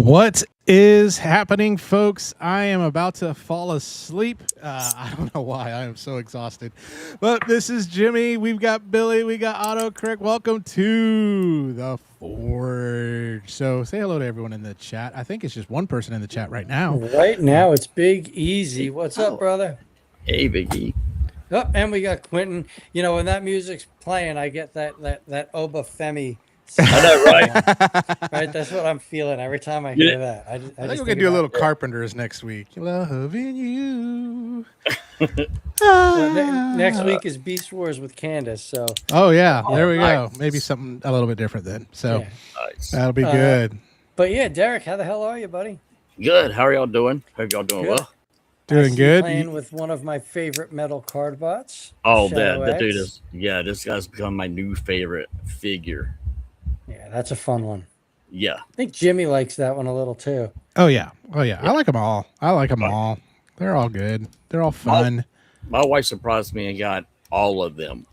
What is happening, folks? I am about to fall asleep. I don't know why. I am so exhausted. But this is Jimmy. We've got Billy. We got Autocorrect. Welcome to the Forge. So say hello to everyone in the chat. I think it's just one person in the chat right now. Right now, it's Big Easy. What's up, brother? Hey, Big E. Oh, and we got Quentin. You know, when that music's playing, I get that Oba Femi. I know, right? Right? That's what I'm feeling every time I hear that. I think we're gonna do a little Carpenters next week. Loving you. Next week is Beast Wars with Candace. So. Oh yeah, there we go. Maybe something a little bit different then. So that'll be good. But yeah, Derek, how the hell are you, buddy? Good. How are y'all doing? Hope y'all doing well. Doing good. Playing with one of my favorite metal card bots. Oh, that dude is. Yeah, this guy's become my new favorite figure. Yeah, that's a fun one. Yeah, I think Jimmy likes that one a little too. Oh yeah. I like them all. All. They're all good. They're all fun. My wife surprised me and got all of them.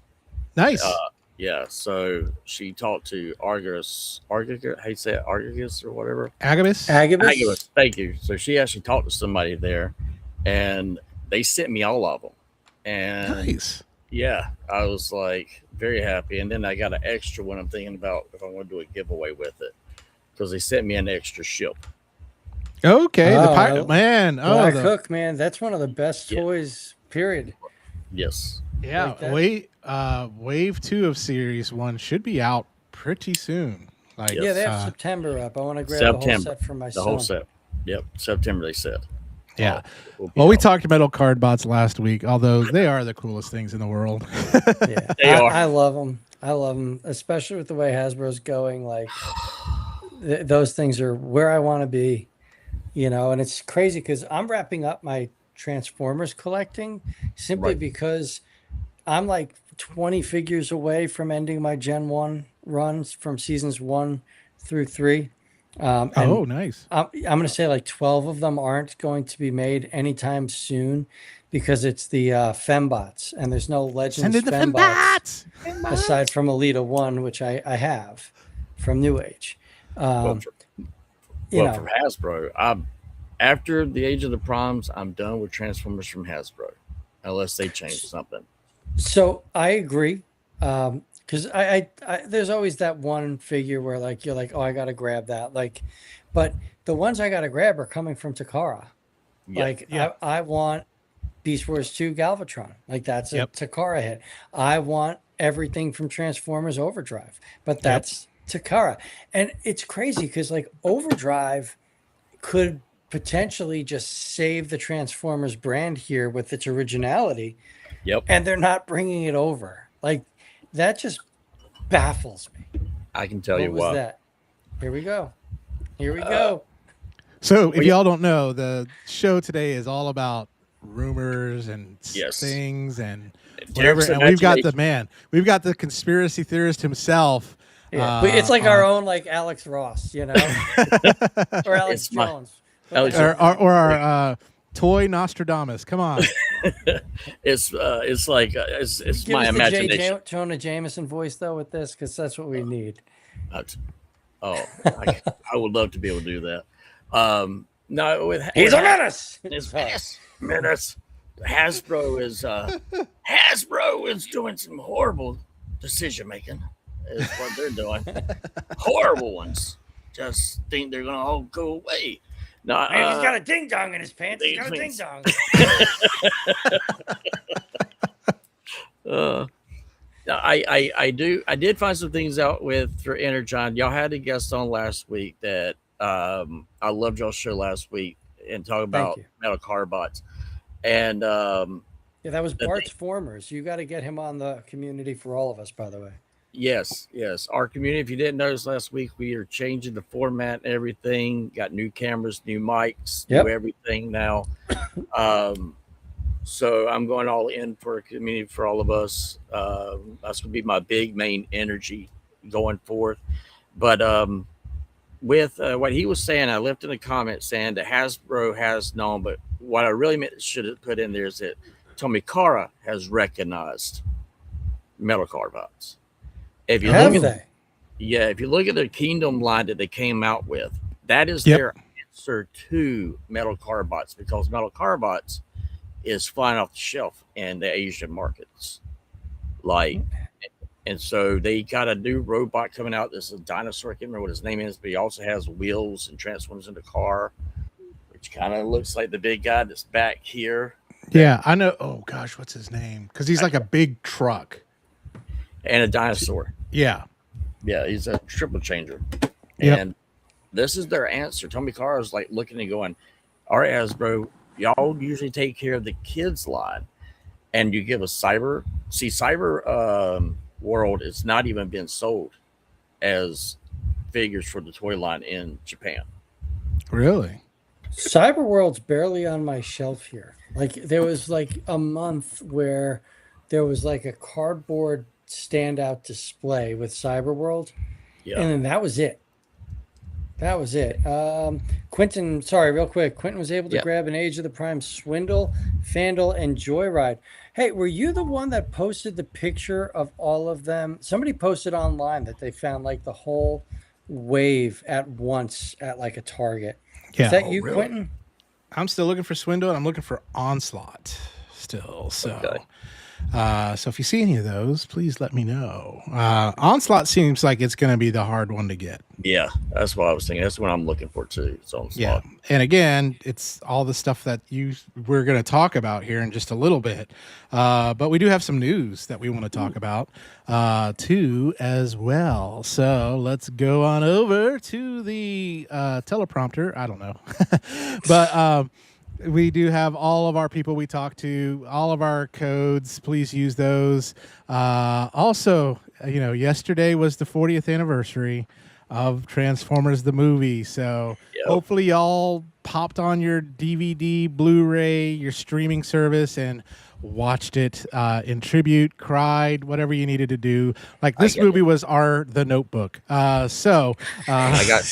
Nice. Yeah, so she talked to Argus. How you say it? Argus or whatever. Agabus. Thank you. So she actually talked to somebody there, and they sent me all of them. And nice. Yeah, I was like very happy. And then I got an extra one. I'm thinking about if I want to do a giveaway with it because they sent me an extra ship. Okay, the pirate man. Oh, Cook, man, that's one of the best toys. Period. Yes. Yeah. Like wave 2 of Series 1 should be out pretty soon. Like yeah, they have September up. I want to grab the whole set for my son. The whole set. Yep, September they said. Yeah. Well, we talked metal card bots last week, although they are the coolest things in the world. Yeah, they are. I love them. I love them, especially with the way Hasbro's going. Like those things are where I want to be, you know. And it's crazy because I'm wrapping up my Transformers collecting simply because I'm like 20 figures away from ending my Gen 1 runs from seasons 1 through 3. Nice. I'm going to say like 12 of them aren't going to be made anytime soon because it's the Fembots, and there's no Legends Fembots aside from Elita 1, which I have from New Age. From Hasbro, after the Age of the Primes, I'm done with Transformers from Hasbro, unless they change something. So I agree. Because I there's always that one figure where like you're like, oh, I gotta grab that. Like, but the ones I gotta grab are coming from Takara. I want Beast Wars 2 Galvatron. Like that's a Takara hit. I want everything from Transformers Overdrive, but that's Takara. And it's crazy because like Overdrive could potentially just save the Transformers brand here with its originality. Yep. And they're not bringing it over. Like that just baffles me. I can tell you what. That? Here we go. So if y'all don't know, the show today is all about rumors and things and whatever. And we've got the conspiracy theorist himself. Yeah. It's like our own like Alex Ross, you know, or Alex Jones, or our toy Nostradamus. Come on. It's like it's my imagination. Give us the Jonah Jameson voice though with this, because that's what we need. I would love to be able to do that. No, he's a menace. It's menace. Hasbro is doing some horrible decision making. Is what they're doing. Horrible ones. Just think they're gonna all go away. No, he's got a ding dong in his pants. He's got a ding dong. I did find some things out for Energon. Y'all had a guest on last week that I loved y'all's show last week and talk about metal car bots. And that was Bart's Formers. You got to get him on the community for all of us, by the way. Yes. Our community, if you didn't notice last week, we are changing the format and everything. Got new cameras, new mics, new everything now. So I'm going all in for a community for all of us. That's going to be my big main energy going forth. But with what he was saying, I left in the comments saying that Hasbro has known, but what I really should have put in there is that Tomikara has recognized metal car bots. If you look at their Kingdom line that they came out with, that is their answer to metal carbots, because metal carbots is flying off the shelf in the Asian markets. Like, and so they got a new robot coming out. This is a dinosaur. I can't remember what his name is, but he also has wheels and transforms into car, which kind of looks like the big guy that's back here. Yeah, I know. Oh gosh, what's his name? Because he's like a big truck. And a dinosaur. Yeah. Yeah, he's a triple changer. Yep. And this is their answer. Tommy Carr is like looking and going, all right, Hasbro, y'all usually take care of the kids line, and you give a cyber. See, cyber world is not even been sold as figures for the toy line in Japan. Really? Cyberworld's barely on my shelf here. Like there was like a month where there was like a cardboard standout display with Cyberworld, Yeah. and then that was it. That was it. Quentin, sorry, real quick. Quentin was able to grab an Age of the Prime Swindle, Fandle, and Joyride. Hey, were you the one that posted the picture of all of them? Somebody posted online that they found like the whole wave at once at like a Target. Yeah. Is that you, really? Quentin? I'm still looking for Swindle, and I'm looking for Onslaught still. So, so if you see any of those, please let me know. Onslaught seems like it's going to be the hard one to get. Yeah, that's what I was thinking. That's what I'm looking for too. It's Onslaught. Yeah, and again, it's all the stuff that we're going to talk about here in just a little bit. But we do have some news that we want to talk about too as well. So let's go on over to the teleprompter. I don't know, but we do have all of our people we talk to, all of our codes. Please use those. Also, yesterday was the 40th anniversary of Transformers the movie. So hopefully y'all popped on your DVD, Blu-ray, your streaming service, and watched it in tribute, cried, whatever you needed to do. Like this movie was The Notebook. I got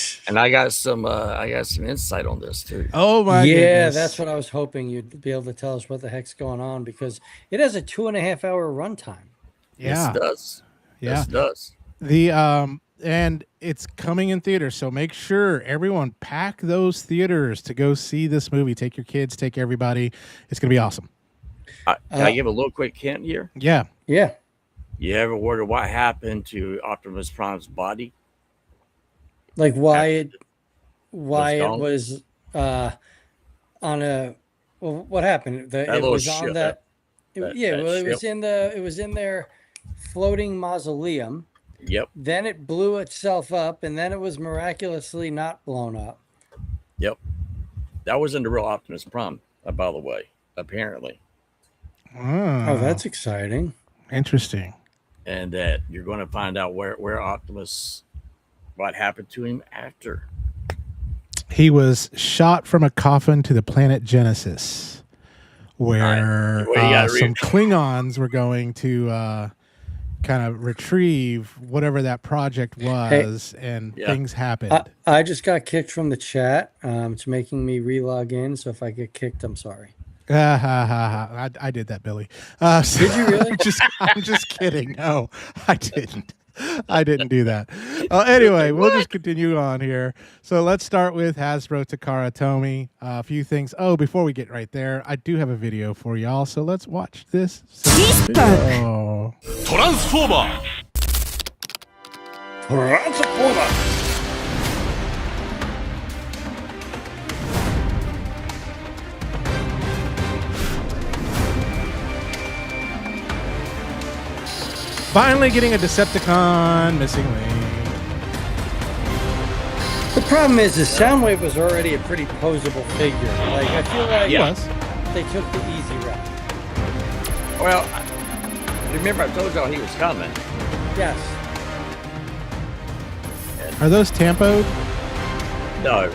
some insight on this too. Oh my goodness. goodness. That's what I was hoping you'd be able to tell us what the heck's going on, because it has a 2.5 hour runtime. Yeah. Yes, it does. Yeah. Yes, it does. And it's coming in theaters, so make sure everyone pack those theaters to go see this movie. Take your kids, take everybody. It's going to be awesome. Can I give a little quick hint here? Yeah. Yeah. You ever wonder what happened to Optimus Prime's body? Like why it was on a what happened? It was on that. It was in their floating mausoleum. Yep. Then it blew itself up, and then it was miraculously not blown up. Yep. That wasn't the real Optimus Prime, by the way, apparently. Oh, that's exciting. Interesting. And that you're going to find out where Optimus, what happened to him after. He was shot from a coffin to the planet Genesis, where some Klingons were going to kind of retrieve whatever that project was, and things happened. I just got kicked from the chat. It's making me re-log in, so if I get kicked, I'm sorry. I did that, Billy. Did you really? I'm just kidding. No, I didn't. I didn't do that. Anyway, we'll just continue on here. So let's start with Hasbro Takara Tomy. A few things. Oh, before we get right there, I do have a video for y'all. So let's watch this video. Transformer. Finally getting a Decepticon missing link. The problem is Soundwave was already a pretty posable figure. Like I feel like they took the easy route. Well, remember I told y'all he was coming. Yes. Are those tampoed? No,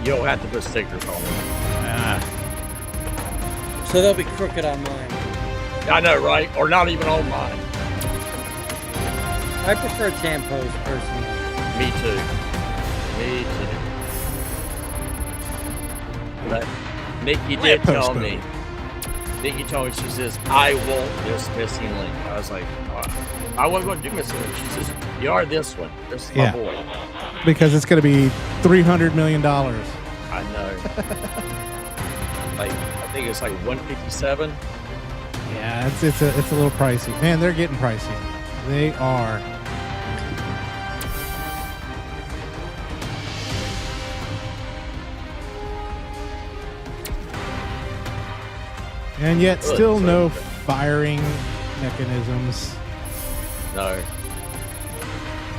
you'll have to put stickers on them. So they'll be crooked on mine. I know, right? Or not even on mine. I prefer tampos personally. Me too. But Nikki did tell me. Nikki told me, she says, I want this missing link. I was like, I wasn't going to do missing link. She says, you are this one. This is my boy. Because it's going to be $300 million. Like I think it's like 157. Yeah, it's a little pricey. Man, they're getting pricey. They are. And yet Really? still So- no firing mechanisms. No.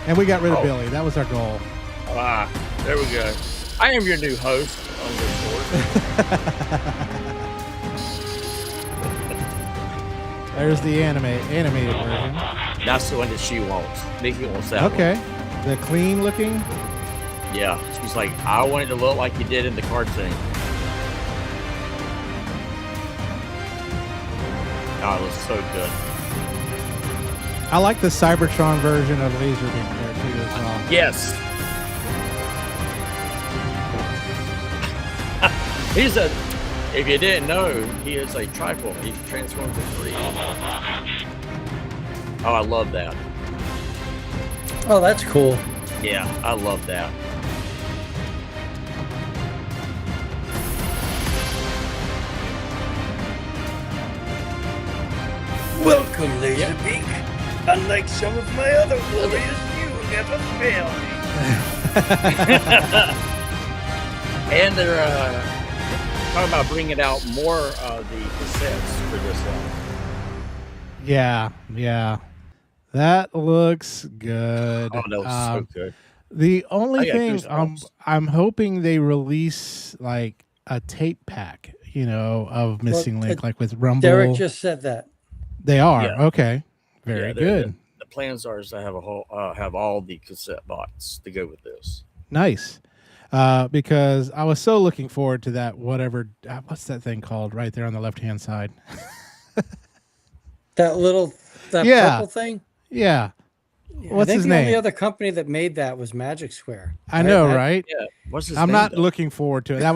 And we got rid of Oh. Billy. That was our goal. Ah, there we go. I am your new host on this board. There's the animated version. That's the one that she wants. Nikki wants that one. Okay. The clean looking. Yeah. She's like, I want it to look like you did in the cartoon. Oh, it looks so good. I like the Cybertron version of Laserbeam there too as well. Yes. He's a, if you didn't know, he is a triform. He transforms in 3. Oh, I love that. Oh, that's cool. Yeah, I love that. Welcome, Laserbeak. Unlike some of my other warriors, you never fail me. And they're talking about bringing out more of the cassettes for this one. Yeah. That looks good. Oh, that was so good. The I only got thing goosebumps. I'm hoping they release like a tape pack, of Missing Link, like with Rumble. Derek just said that. They are Yeah. okay. Very Yeah, good. The plans are to have have all the cassette box to go with this. Nice. Because I was so looking forward to that. Whatever. What's that thing called? Right there on the left hand side. That Yeah. purple thing. Yeah. Yeah, What's I think his the name? only other company that made that was Magic Square. I know, That- right? Yeah, what's his I'm name, not though? looking forward to it. That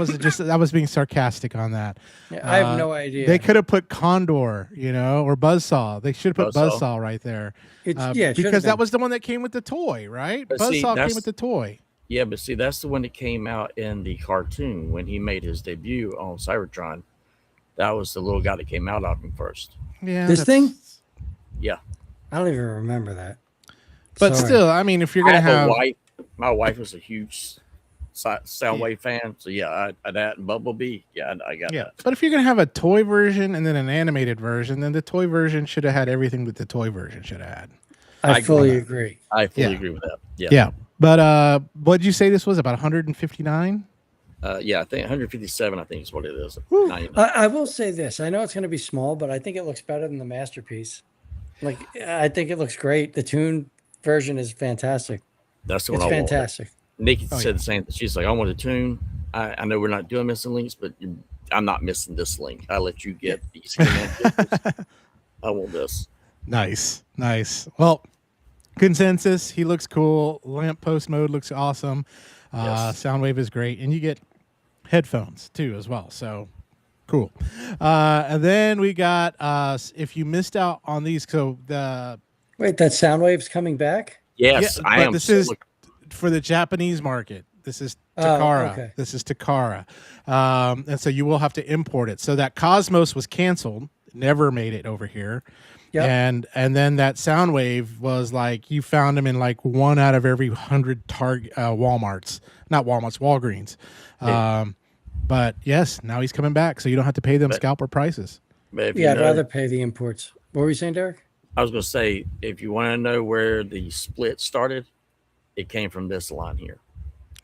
was being sarcastic on that. Yeah, I have no idea. They could have put Condor, or Buzzsaw. They should have put Buzzsaw. Buzzsaw right there. It's, yeah, it should have because that been. was the one that came with the toy, right? But see, Buzzsaw came that's- with the toy. Yeah, but see, that's the one that came out in the cartoon when he made his debut on Cybertron. That was the little guy that came out of him first. Yeah. This thing? Yeah. I don't even remember that. But Sorry. still, I mean, if you're I gonna have have a wife. My wife was a huge Soundwave fan, so yeah, that and Bumblebee. Yeah, I got that. But if you're gonna have a toy version and then an animated version, then the toy version should have had everything that the toy version should have had. I I fully agree. agree. I fully Yeah. agree with that. Yeah. Yeah. But what did you say this was about 159? Yeah, I think 157. I think is what it is. Whew. 99. I will say this. I know it's going to be small, but I think it looks better than the Masterpiece. Like, I think it looks great. The Toon version is fantastic. That's the one It's I want. fantastic. Nikki Oh, said yeah. the same thing. She's like, I want a tune. I know we're not doing missing links, but I'm not missing this link. I let you get these. I want this. Nice. Well, consensus. He looks cool. Lamppost mode looks awesome. Yes. Soundwave is great, and you get headphones too as well. So cool. And then we got if you missed out on these, so the Wait, that Soundwave's coming back? Yes, I but am. this is for the Japanese market. This is Oh, Takara. okay. This is Takara. And so you will have to import it. So that Cosmos was canceled, never made it over here. Yep. And then that Soundwave was like you found them in like 1 out of every 100 Walmarts, not Walmarts, Walgreens. Yeah. But yes, now he's coming back, so you don't have to pay them But- scalper prices. But if Yeah, you I'd know, rather pay the imports. What were you saying, Derek? I was going to say, if you want to know where the split started, it came from this line here.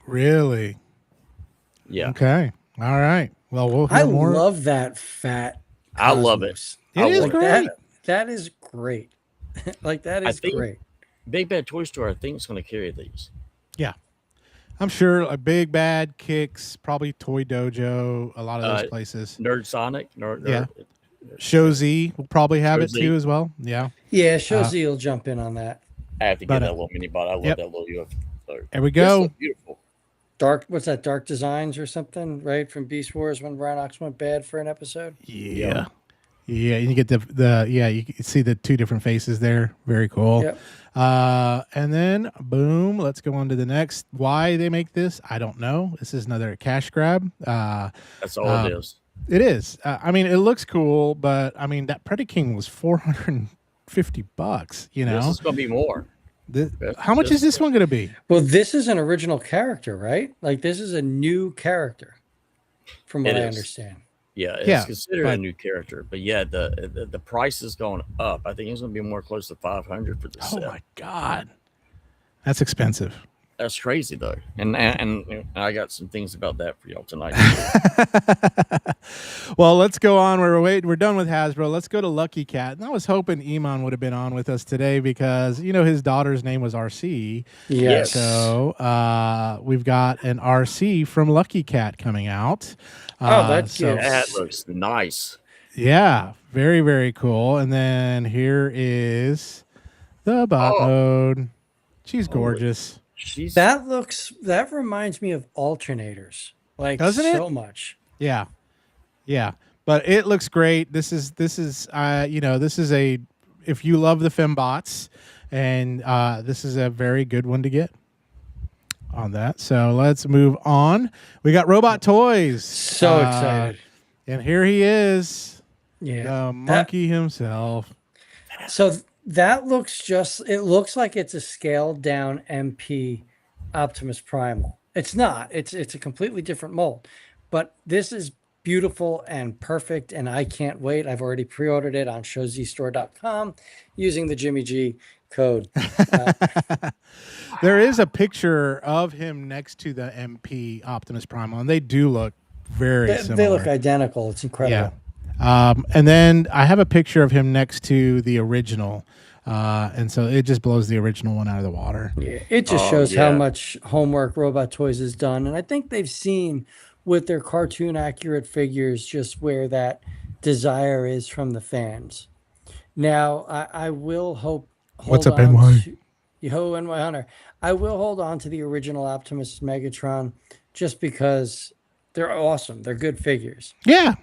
Really? Yeah, Okay. All right. Well, we'll hear I more. love that fat. I love it. Cosmos. It is love great. That is great. Like, that I is think- great. Big Bad Toy Store, I think, is going to carry these. I'm sure a Big Bad, Kicks, probably Toy Dojo, a lot of those places. Nerd Sonic. Yeah. Show Z will probably have Show it Z. too as well. Yeah. Yeah, Shozy will jump in on that. I have to But, get that little mini bot. I love yep. that little UFO. There we This go. looks beautiful. What's that? Dark Designs or something, right? From Beast Wars when Rhinox went bad for an episode. Yeah. Yeah, you get the yeah, you can see the two different faces there. Very cool. Yep. And then boom, let's go on to the next. Why they make this, I don't know. This is another cash grab. That's all it is. It is. I mean, it looks cool, but I mean that Predaking was $450. You This know, is going to be more. how much is this one going to be? Well, this is an original character, right? Like this is a new character, from what It I is. understand. Yeah, it's Yeah, considered but- a new character, but yeah, the price is going up. I think it's going to be more close to 500 for this Oh set. my god, that's expensive. That's crazy though, and I got some things about that for y'all tonight. Well, let's go on. We're done with Hasbro. Let's go to Lucky Cat. And I was hoping Iman would have been on with us today because his daughter's name was RC. Yes. So we've got an RC from Lucky Cat coming out. Oh, that's so, cute. That looks nice. Yeah, very, very cool. And then here is the bot mode. She's gorgeous. She's That reminds me of alternators, like Doesn't it? so much. Yeah. Yeah. But it looks great. This is a, if you love the fembots, and this is a very good one to get on that. So let's move on. We got Robot Toys. So excited. And here he is, Yeah. the monkey himself. So that it looks like it's a scaled down MP Optimus Primal. It's not. It's a completely different mold. But this is beautiful and perfect, and I can't wait. I've already pre-ordered it on showzstore.com using the Jimmy G code. There is a picture of him next to the MP Optimus Primal, and they do look very similar. They look identical. It's incredible. Yeah. And then I have a picture of him next to the original. And so it just blows the original one out of the water. Yeah, it just shows how much homework Robot Toys has done. And I think they've seen with their cartoon accurate figures just where that desire is from the fans. Now, I will hold What's up, on NY? Yo, NY Hunter. I will hold on to the original Optimus Megatron just because they're awesome. They're good figures. Yeah.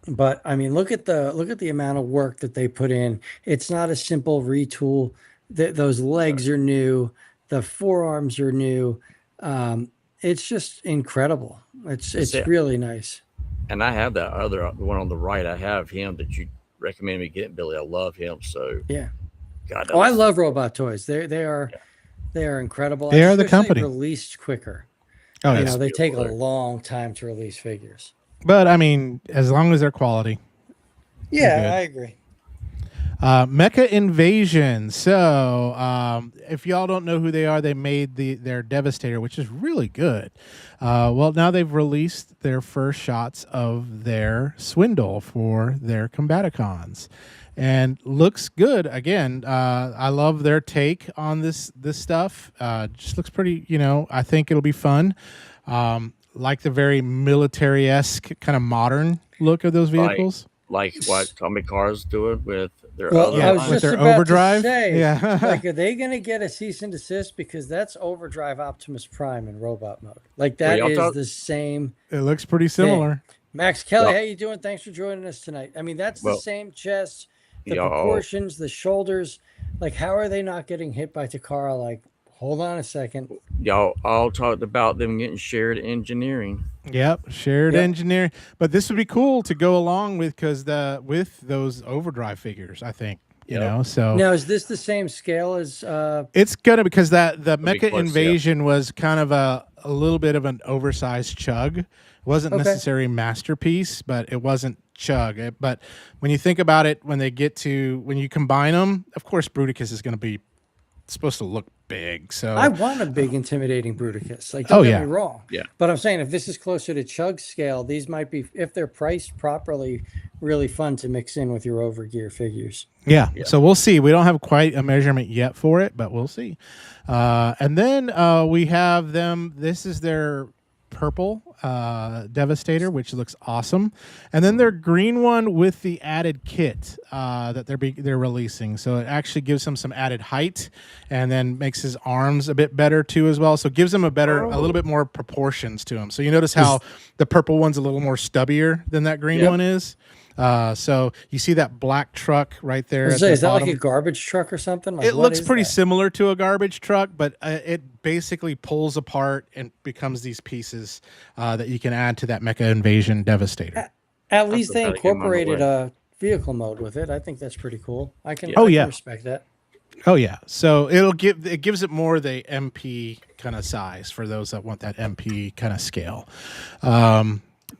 But I mean, look at the amount of work that they put in. It's not a simple retool. Those legs are new. The forearms are new. It's just incredible. It's really nice. And I have that other one on the right. I have him that you recommended me getting, Billy. I love him. So Yeah. God, I love Robot Toys. They are incredible. They I are the just wish they company. released quicker. Oh, You yes. know, they take a long time to release figures. But I mean, as long as they're quality. Yeah, good. I agree. Mecha Invasion. So, if y'all don't know who they are, they made their Devastator, which is really good. Well, now they've released their first shots of their Swindle for their Combaticons, and looks good. Again, I love their take on this stuff. Just looks pretty. I think it'll be fun. Like the very military-esque kind of modern look of those vehicles. like what Tommy Cars doing with their Well, other I was line. with just their about overdrive? to say, Yeah. like, are they going to get a cease and desist because that's Overdrive Optimus Prime in robot mode? Like that y'all is talk- the same. It looks pretty similar. Max Kelly, Well- how you doing? Thanks for joining us tonight. I mean, that's the Well, same chest, the y'all- proportions, the shoulders. Like, how are they not getting hit by Takara? Like, hold on a second. Y'all all talked about them getting shared engineering. Yep, shared Yep. engineering. But this would be cool to go along with with those Overdrive figures. I think you Yep. know. So Now, is this the same scale as? it's gonna because the be Mecha close, Invasion was kind of a little bit of an oversized chug. It wasn't Okay. necessarily masterpiece, but it wasn't chug. But when you think about it, when you combine them, of course, Bruticus is going to be supposed to look big. So I want a big, intimidating Bruticus. Like, don't Oh, get yeah. me wrong. Yeah. But I'm saying if this is closer to Chug scale, these might be, if they're priced properly, really fun to mix in with your Overgear figures. Yeah. So we'll see. We don't have quite a measurement yet for it, but we'll see. And then we have them. This is their purple Devastator, which looks awesome, and then their green one with the added kit that they're releasing. So it actually gives him some added height, and then makes his arms a bit better too as well. So it gives him a little bit more proportions to him. So you notice how the purple one's a little more stubbier than that green Yep. one is. So you see that black truck right there at the Is that bottom? like a garbage truck or something? Like, It what looks is pretty that? similar to a garbage truck, but it basically pulls apart and becomes these pieces that you can add to that Mecha Invasion Devastator. At I least still they gotta get 'em on the incorporated way. a vehicle mode with it. I think that's pretty cool. I can Yeah. Oh, I yeah. can respect that. Oh yeah, so it gives it more the MP kind of size for those that want that MP kind of scale.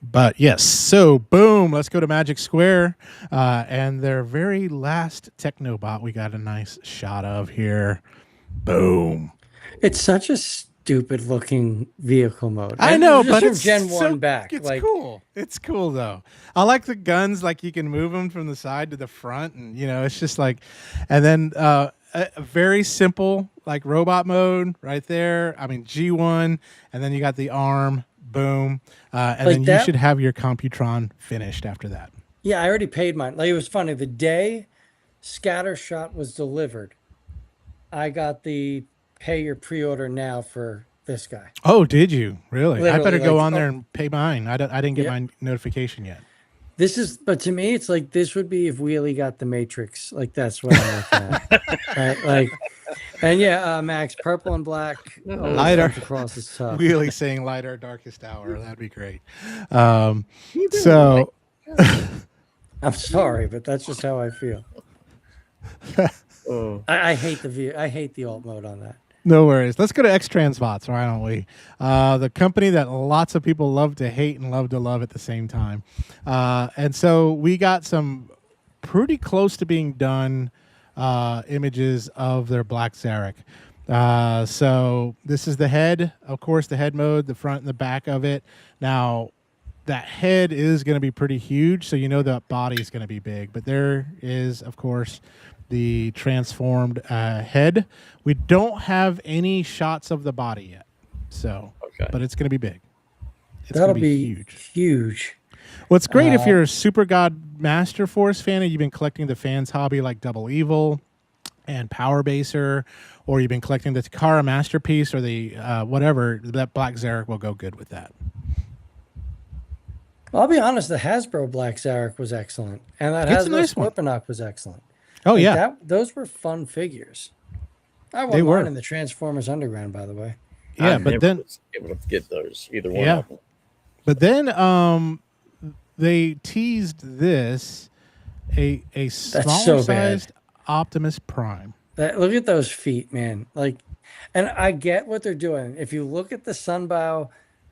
But yes, so boom, let's go to Magic Square and their very last Technobot. We got a nice shot of here. Boom. It's such a stupid looking vehicle mode. I And know, just but from it's Gen so, 1 back. It's Like, cool. It's cool though. I like the guns. Like you can move them from the side to the front, and it's just like, and then a very simple like robot mode right there. I mean G1, and then you got the arm. Boom, and Like then you that- should have your Computron finished after that. yeah, I already paid mine. Like, it was funny. The day Scattershot was delivered, I got the pay your pre-order now for this guy. Oh, did you really? I Literally, better go like, on there and pay mine. I didn't get Yeah. my notification yet. But to me, it's like this would be if Wheelie got the Matrix. Like, that's what I'm looking at. Right? Like, and yeah, Max, purple and black. always Lighter. comes across as tough. Really saying lighter, darkest hour. That'd be great. So. I'm sorry, but that's just how I feel. Oh, I hate I hate the alt mode on that. No worries. Let's go to X-Transbots, why don't we? The company that lots of people love to hate and love to love at the same time. And so we got some pretty close to being done images of their Black Zarek. So this is the head, of course, the head mode, the front and the back of it. Now, that head is going to be pretty huge, so that body is going to be big. But there is, of course, the transformed head. We don't have any shots of the body yet, so okay. but it's going to be big. It's That'll going to be huge. What's great if you're a Super God Master Force fan and you've been collecting the fans hobby like Double Evil and Power Baser, or you've been collecting the Takara Masterpiece or the whatever, that Black Zarek will go good with that. I'll be honest, the Hasbro Black Zarek was excellent, and that It's a Hasbro nice one. Scorponok was excellent. Oh Like, yeah, those were fun figures. I They won were. mine in the Transformers Underground, by the way. yeah, I but never then was able to get those either one Yeah. of them. But then they teased this a so smaller bad. sized Optimus Prime. Look at those feet, man. Like, and I get what they're doing. If you look at the Sunbow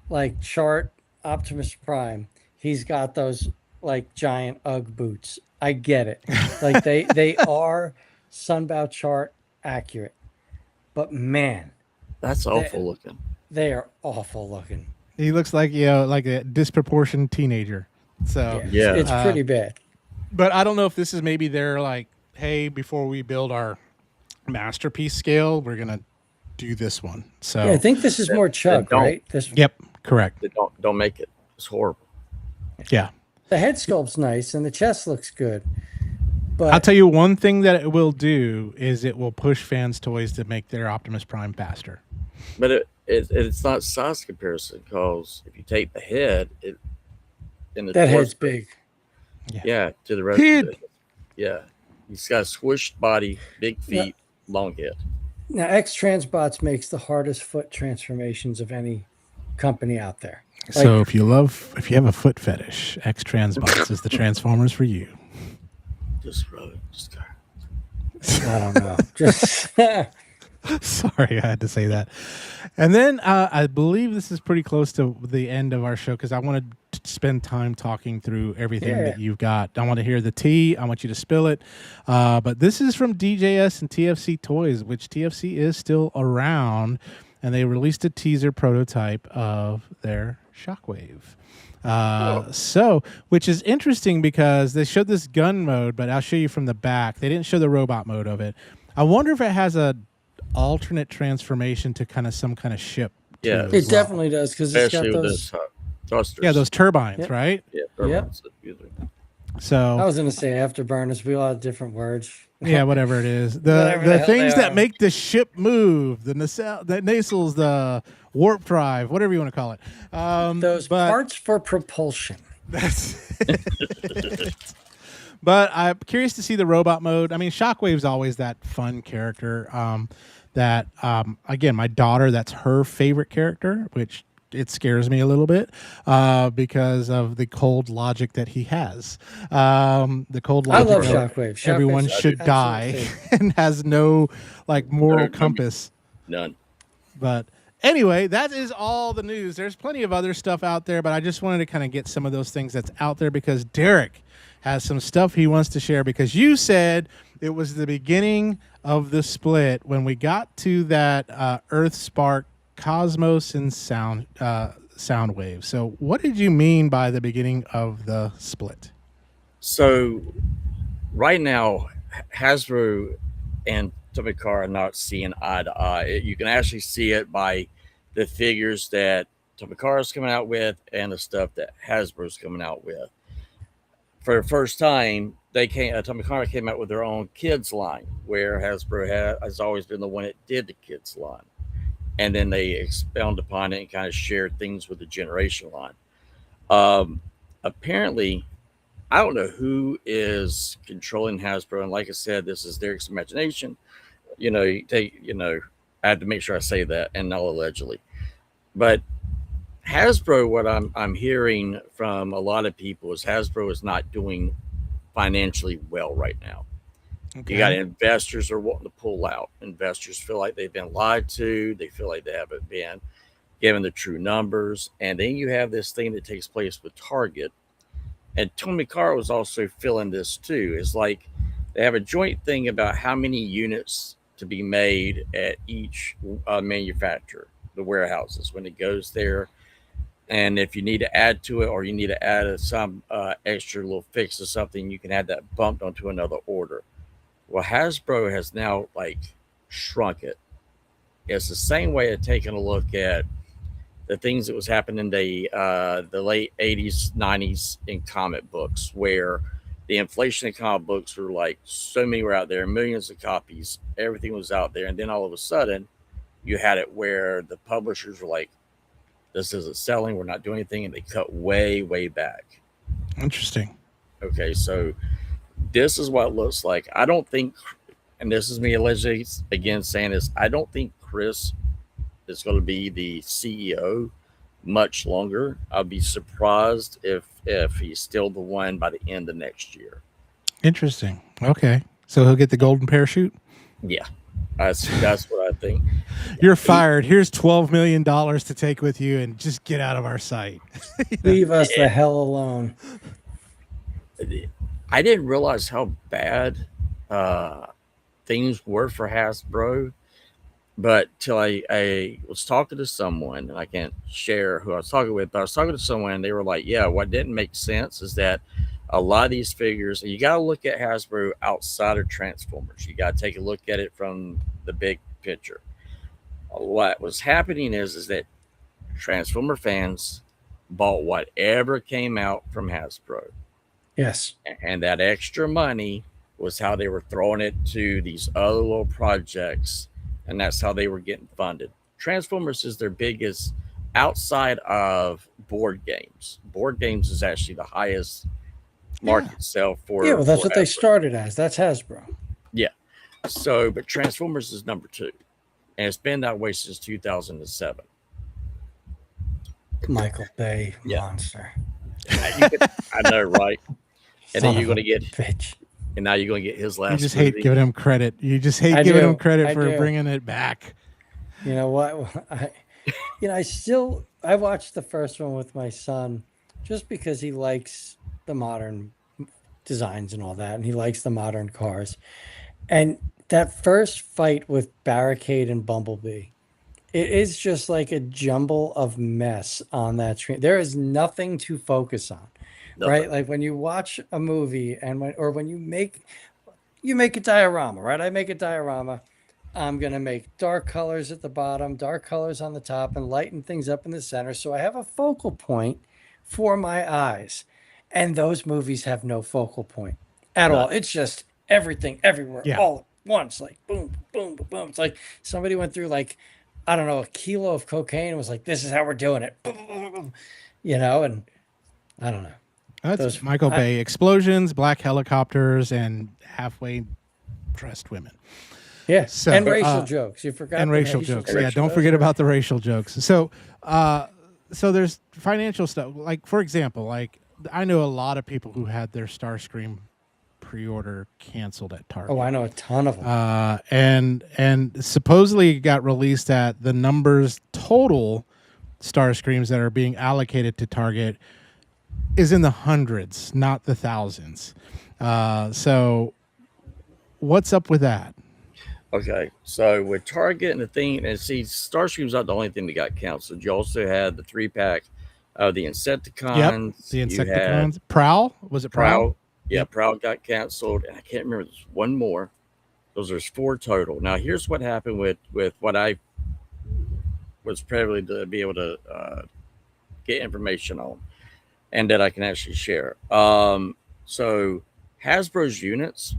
like chart Optimus Prime, he's got those like giant Ugg boots. I get it. Like they are Sunbow chart accurate. But man, That's awful looking. they are awful looking. He looks like like a disproportionate teenager. So, Yeah. It's pretty bad. but I don't know if this is maybe they're like, hey, before we build our masterpiece scale, we're gonna do this one. So, Yeah, I think this is more Chuck, don't. right? This yep, correct. They don't make it. It's horrible. Yeah. the head sculpt's nice and the chest looks good. But I'll tell you one thing that it will do is it will push fans' toys to make their Optimus Prime faster. But it's not size comparison because if you take the head, in the that torso, head's big. Yeah, to the rest Head. of it. Yeah. He's got a squished body, big feet, long head. Now, X Transbots makes the hardest foot transformations of any company out there. So if you have a foot fetish, X Transbots is the Transformers for you. Just rub it. Just go. I don't know. Just Sorry, I had to say that. And then I believe this is pretty close to the end of our show because I wanted to spend time talking through everything Yeah. that you've got. I want to hear the tea. I want you to spill it. But this is from DJS and TFC Toys, which TFC is still around. And they released a teaser prototype of their Shockwave. So, which is interesting because they showed this gun mode, but I'll show you from the back. They didn't show the robot mode of it. I wonder if it has a alternate transformation to kind of some kind of ship. too, Yeah. as it well. definitely does because it's got Especially with those. those thrusters. Yeah, those turbines, Yep. right? Yeah. Yep. turbines. I So was going to say afterburners. We all have different words. yeah, whatever it is, Whatever the the hell things they that are. make the ship move, the nacelles, the warp drive, whatever you want to call it. Those but- parts for propulsion. That's But I'm curious to see the robot mode. I mean, Shockwave's always that fun character. Again, my daughter, that's her favorite character, which it scares me a little bit because of the cold logic that he has. The cold I logic love of Shockwave. everyone Shockwave's should die absolute and has no like moral No, compass. none. But anyway, that is all the news. There's plenty of other stuff out there, but I just wanted to kind of get some of those things that's out there because Derek has some stuff he wants to share because you said it was the beginning of the split when we got to that Earth Spark Cosmos and sound wave. So what did you mean by the beginning of the split? So right now, Hasbro and Tomicar are not seeing eye to eye. You can actually see it by the figures that Tomicar is coming out with and the stuff that Hasbro is coming out with. For the first time, Tomicar came out with their own kids line, where Hasbro has always been the one that did the kids line, and then they expound upon it and kind of shared things with the generation line. Um, Apparently, I don't know who is controlling Hasbro, and like I said, this is Derek's imagination. I have to make sure I say that, and not allegedly. But Hasbro, what I'm hearing from a lot of people is Hasbro is not doing financially well right now. You got investors are wanting to pull out. Investors feel like they've been lied to. They feel like they haven't been given the true numbers. And then you have this thing that takes place with Target. And Tony Carr was also feeling this too. It's like they have a joint thing about how many units to be made at each manufacturer, the warehouses, when it goes there. And if you need to add to it or you need to add some extra little fix or something, you can add that bumped onto another order. Well, Hasbro has now like shrunk it. It's the same way of taking a look at the things that was happening in the late 80s, 90s in comic books, where the inflation in comic books were like so many were out there, millions of copies, everything was out there. And then all of a sudden, you had it where the publishers were like, this isn't selling, we're not doing anything. And they cut way, way back. Interesting. Okay, so this is what it looks like. I don't think, and this is me allegedly again saying this, I don't think Chris is going to be the CEO much longer. I'll be surprised if he's still the one by the end of next year. Interesting. Okay. So he'll get the golden parachute? Yeah. That's what I think. You're fired. Here's $12 million to take with you and just get out of our sight. Leave us the hell alone. I didn't realize how bad things were for Hasbro, but till I was talking to someone, and I can't share who I was talking with, but I was talking to someone, and they were like, yeah, what didn't make sense is that a lot of these figures, you got to look at Hasbro outside of Transformers. You got to take a look at it from the big picture. What was happening is that Transformer fans bought whatever came out from Hasbro. Yes. And that extra money was how they were throwing it to these other little projects, and that's how they were getting funded. Transformers is their biggest outside of board games. Board games is actually the highest market sell for. Yeah, well, that's what they Hasbro. started as. That's Hasbro. Yeah. So, but Transformers is number 2, and it's been that way since 2007. Michael Bay monster. I know, right? And then you're going to get, bitch. and now you're going to get his last. You just movie. hate giving him credit. You just hate giving him credit for bringing it back. You know what? I watched the first one with my son just because he likes the modern designs and all that, and he likes the modern cars. And that first fight with Barricade and Bumblebee, it is just like a jumble of mess on that screen. There is nothing to focus on, right? Like when you watch a movie and when you make a diorama, right? I make a diorama. I'm going to make dark colors at the bottom, dark colors on the top, and lighten things up in the center. So I have a focal point for my eyes. And those movies have no focal point at all. It's just everything everywhere all at once, like boom, boom, boom, boom. It's like somebody went through like, I don't know, a kilo of cocaine and was like, this is how we're doing it. And I don't know. That's Those Michael I, Bay. Explosions, black helicopters, and halfway dressed women. yeah, and So, racial jokes. You forgot and the racial racial jokes. jokes. Yeah, don't Those forget are about the racial jokes. So there's financial stuff. Like, for example, like I know a lot of people who had their Starscream pre-order canceled at oh, Target. I know a ton of them. And supposedly it got released that the numbers total Starscreams that are being allocated to Target is in the hundreds, not the thousands. So what's up with that? Okay, so with Target and the thing, and see, Starscream's not the only thing that got canceled. You also had the 3-pack of the Yep, Insecticons. the You had Insecticons. Prowl, was it Prowl? Prowl. Yeah, Yep. Prowl got canceled, and I can't remember. There's one more. There's 4 total. Now, here's what happened with what I was privileged to be able to get information on, and that I can actually share. So Hasbro's units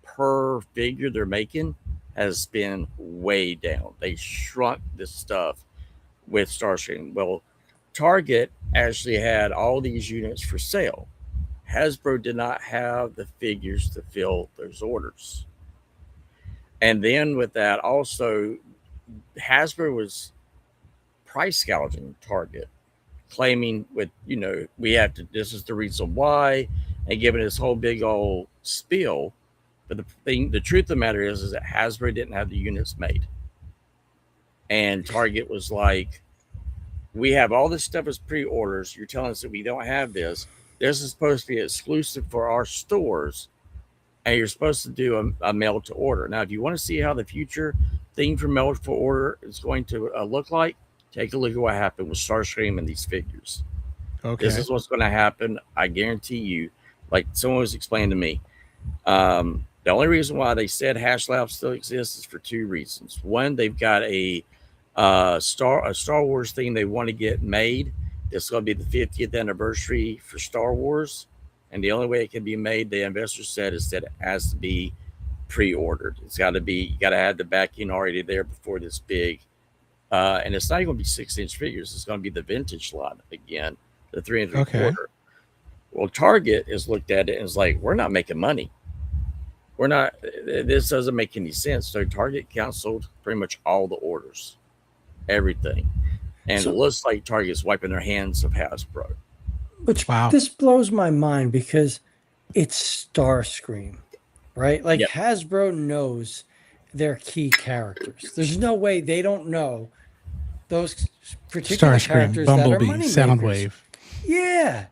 per figure they're making has been way down. They shrunk this stuff with Starscream. Well, Target actually had all these units for sale. Hasbro did not have the figures to fill those orders. And then with that, also, Hasbro was price gouging Target, claiming we have to, this is the reason why, and giving this whole big old spiel. But the truth of the matter is that Hasbro didn't have the units made. And Target was like, we have all this stuff as pre-orders. You're telling us that we don't have this. This is supposed to be exclusive for our stores, and you're supposed to do a mail to order. Now, if you want to see how the future thing for mail to order is going to look like, take a look at what happened with Starscream and these figures. Okay. This is what's going to happen. I guarantee you. Like someone was explaining to me, the only reason why they said Hash Lab still exists is for 2 reasons. One, they've got a Star Wars thing they want to get made. It's going to be the 50th anniversary for Star Wars, and the only way it can be made, the investor said, is that it has to be pre-ordered. It's got to be, you got to have the backing already there before this big. And it's not even going to be 6-inch figures. It's going to be the vintage line again, the 3 and 3/4. Okay. Well, Target has looked at it and is like, we're not making money. We're not. This doesn't make any sense. So Target canceled pretty much all the orders, everything, and it looks like Target's wiping their hands of Hasbro. Which Wow. this blows my mind because it's Starscream, right? Like Yep. Hasbro knows their key characters. There's no way they don't know those particular Starscream, characters that are Bumblebee, money Soundwave. Yeah.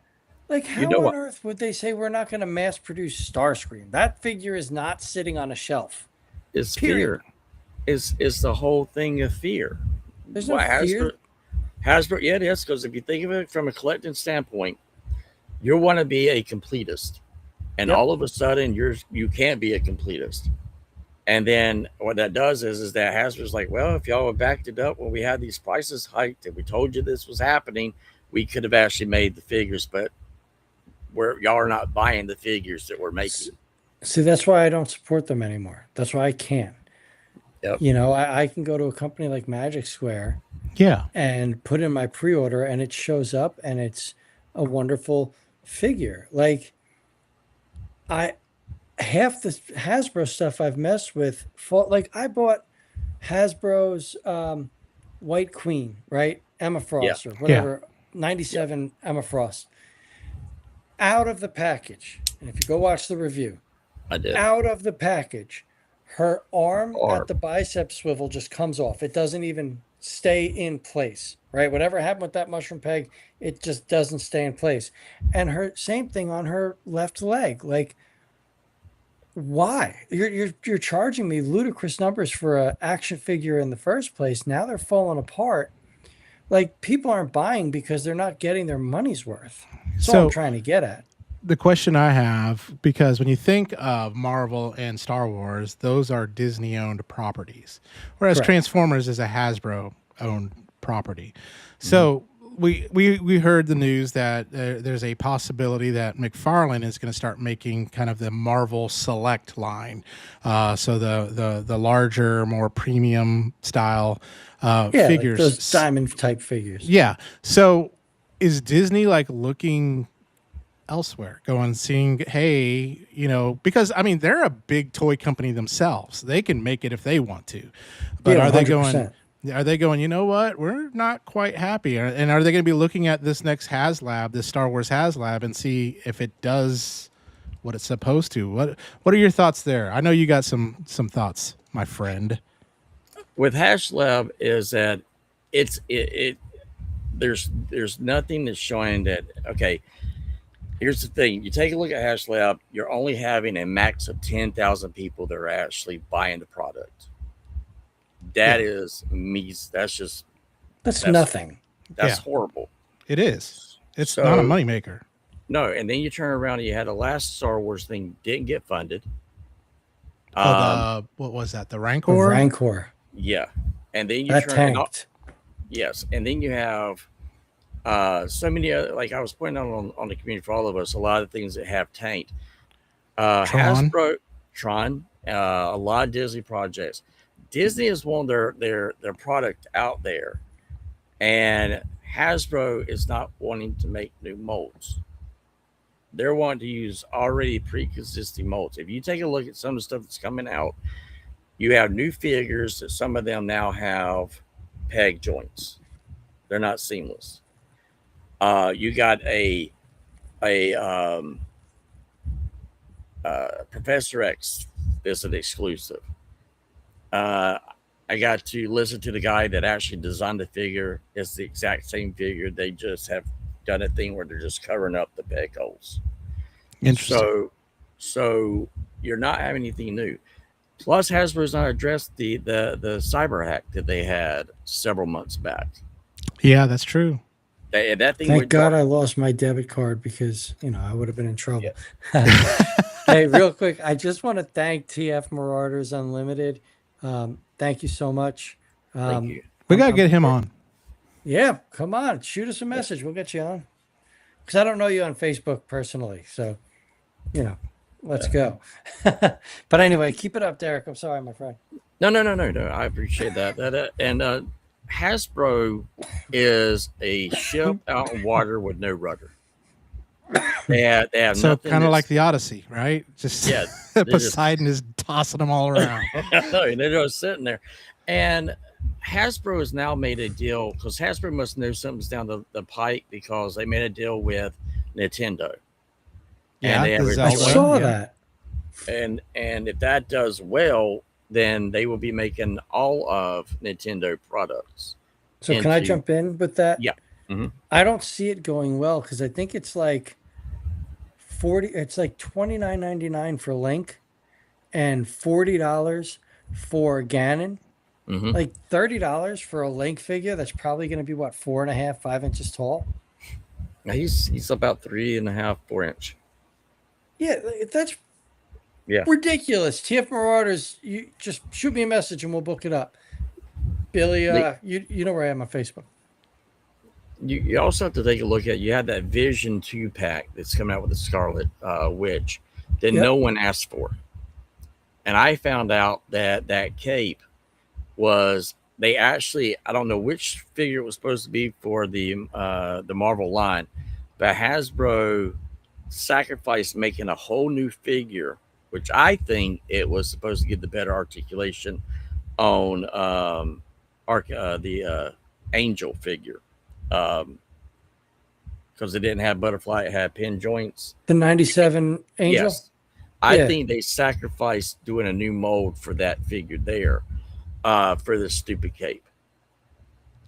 Like how know on what? earth would they say we're not going to mass produce Starscream? That figure is not sitting on a shelf. It's Period. fear. It's the whole thing of fear. There's no What fear. Hasbro, yeah, it is, because if you think of it from a collecting standpoint, you want to be a completist, and Yep. all of a sudden you can't be a completist. And then what that does is that Hasbro's like, well, if y'all had backed it up when we had these prices hiked and we told you this was happening, we could have actually made the figures, but y'all are not buying the figures that we're making. See, that's why I don't support them anymore. That's why I can't. Yep. You know, I can go to a company like Magic Square Yeah. and put in my pre-order and it shows up and it's a wonderful figure. Like half the Hasbro stuff I've messed with, like I bought Hasbro's White Queen, right? Emma Frost or whatever, 97 Emma Frost. Out of the package. And if you go watch the review, I did. out of the package, her arm at the bicep swivel just comes off. It doesn't even stay in place, right? Whatever happened with that mushroom peg, it just doesn't stay in place. And her same thing on her left leg. Like, why? You're charging me ludicrous numbers for an action figure in the first place. Now they're falling apart. Like, people aren't buying because they're not getting their money's worth. That's all I'm trying to get at. The question I have, because when you think of Marvel and Star Wars, those are Disney-owned properties, whereas Correct. Transformers is a Hasbro-owned property. So we heard the news that there's a possibility that McFarlane is going to start making kind of the Marvel Select line, so the larger, more premium style figures, like those diamond type figures. Yeah. So is Disney like looking elsewhere, going seeing, hey, because I mean they're a big toy company themselves. They can make it if they want to. But Yeah, are they 100%. going, you know what? We're not quite happy. And are they going to be looking at this next HasLab, this Star Wars HasLab, and see if it does what it's supposed to? What are your thoughts there? I know you got some thoughts, my friend. With HashLab is that it there's nothing that's showing that. Okay, here's the thing: you take a look at HashLab, you're only having a max of 10,000 people that are actually buying the product. That Yeah. is me. That's That's nothing. that's Yeah. horrible. It is. It's not a So moneymaker. no, and then you turn around and you had the last Star Wars thing didn't get funded. Oh, Um, what was that? The The Rancor? Rancor. yeah, and then you That turn and tanked. yes, and then you have so many other, like I was pointing out on the community for all of us, a lot of things that have tanked. Tron. Hasbro, Tron, a lot of Disney projects. Disney has won their product out there, and Hasbro is not wanting to make new molds. They're wanting to use already pre-existing molds. If you take a look at some of the stuff that's coming out, you have new figures that some of them now have peg joints. They're not seamless. You got a Professor X is an exclusive. Uh, I got to listen to the guy that actually designed the figure. It's the exact same figure. They just have done a thing where they're just covering up the peg holes. Interesting. So you're not having anything new. Plus, Hasbro's not addressed the cyber hack that they had several months back. Yeah, that's true. That thing Thank went God dark. I lost my debit card because, I would have been in trouble. Yeah. Hey, real quick, I just want to thank TF Marauders Unlimited. Thank you so much. Thank you. We got to I'm get him very- on. Yeah, come on, shoot us a message. We'll get you on. Because I don't know you on Facebook personally. So, let's go. But anyway, keep it up, Derek. I'm sorry, my friend. No. I appreciate that. Hasbro is a ship out in water with no rudder. They have So nothing. kind of like the Odyssey, right? Just Yeah, they're just Poseidon is tossing them all around. no, they're just sitting there. And Hasbro has now made a deal because Hasbro must know something's down the pike because they made a deal with Nintendo. Yeah, and they have the a I Zelda. joint- saw yeah. that. and if that does well, then they will be making all of Nintendo products. So can I into- jump in with that? Yeah. Mhm. I don't see it going well because I think it's like 40. It's like $29.99 for Link, and $40 for Ganon. Mhm. Like $30 for a Link figure that's probably going to be what, 4.5, 5 inches tall. Now he's about 3.5, 4 inch. Yeah, that's Yeah. ridiculous. TF Marauders, you just shoot me a message and we'll book it up. Billy, you know where I am on Facebook. You also have to take a look at, you had that Vision 2 pack that's coming out with the Scarlet Witch that Yep. no one asked for. And I found out that cape was, they actually, I don't know which figure it was supposed to be for the Marvel line, but Hasbro sacrificed making a whole new figure, which I think it was supposed to give the better articulation on the Angel figure. Because it didn't have butterfly, it had pin joints. The 97 Angel? Yes. I Yeah. think they sacrificed doing a new mold for that figure there for this stupid cape.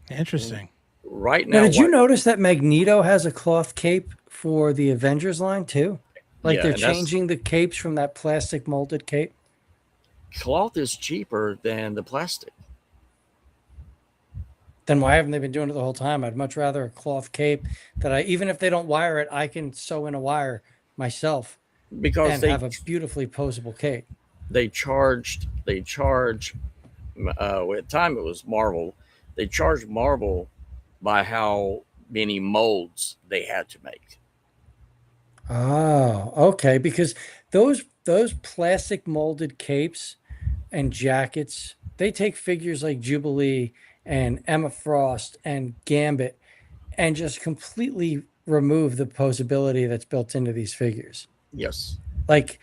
Interesting. Right now, Now, did you notice that Magneto has a cloth cape for the Avengers line too? Like Yeah, they're and that's- changing the capes from that plastic molded cape. cloth is cheaper than the plastic? Then why haven't they been doing it the whole time? I'd much rather a cloth cape that even if they don't wire it, I can sew in a wire myself Because and have a beautifully posable cape. they charge at the time it was Marvel. They charged Marvel by how many molds they had to make. Oh, okay. Because those plastic molded capes and jackets, they take figures like Jubilee and Emma Frost and Gambit and just completely remove the posability that's built into these figures. Yes. Like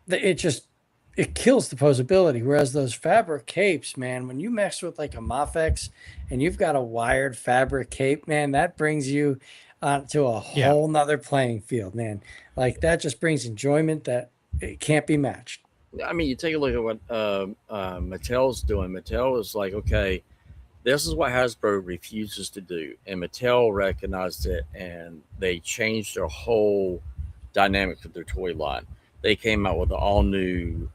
it kills the posability. Whereas those fabric capes, man, when you mess with like a Mafex and you've got a wired fabric cape, man, that brings you to a whole nother playing field, man. Like that just brings enjoyment that it can't be matched. I mean, you take a look at what Mattel's doing. Mattel is like, okay, this is what Hasbro refuses to do, and Mattel recognized it, and they changed their whole dynamic of their toy line. They came out with all new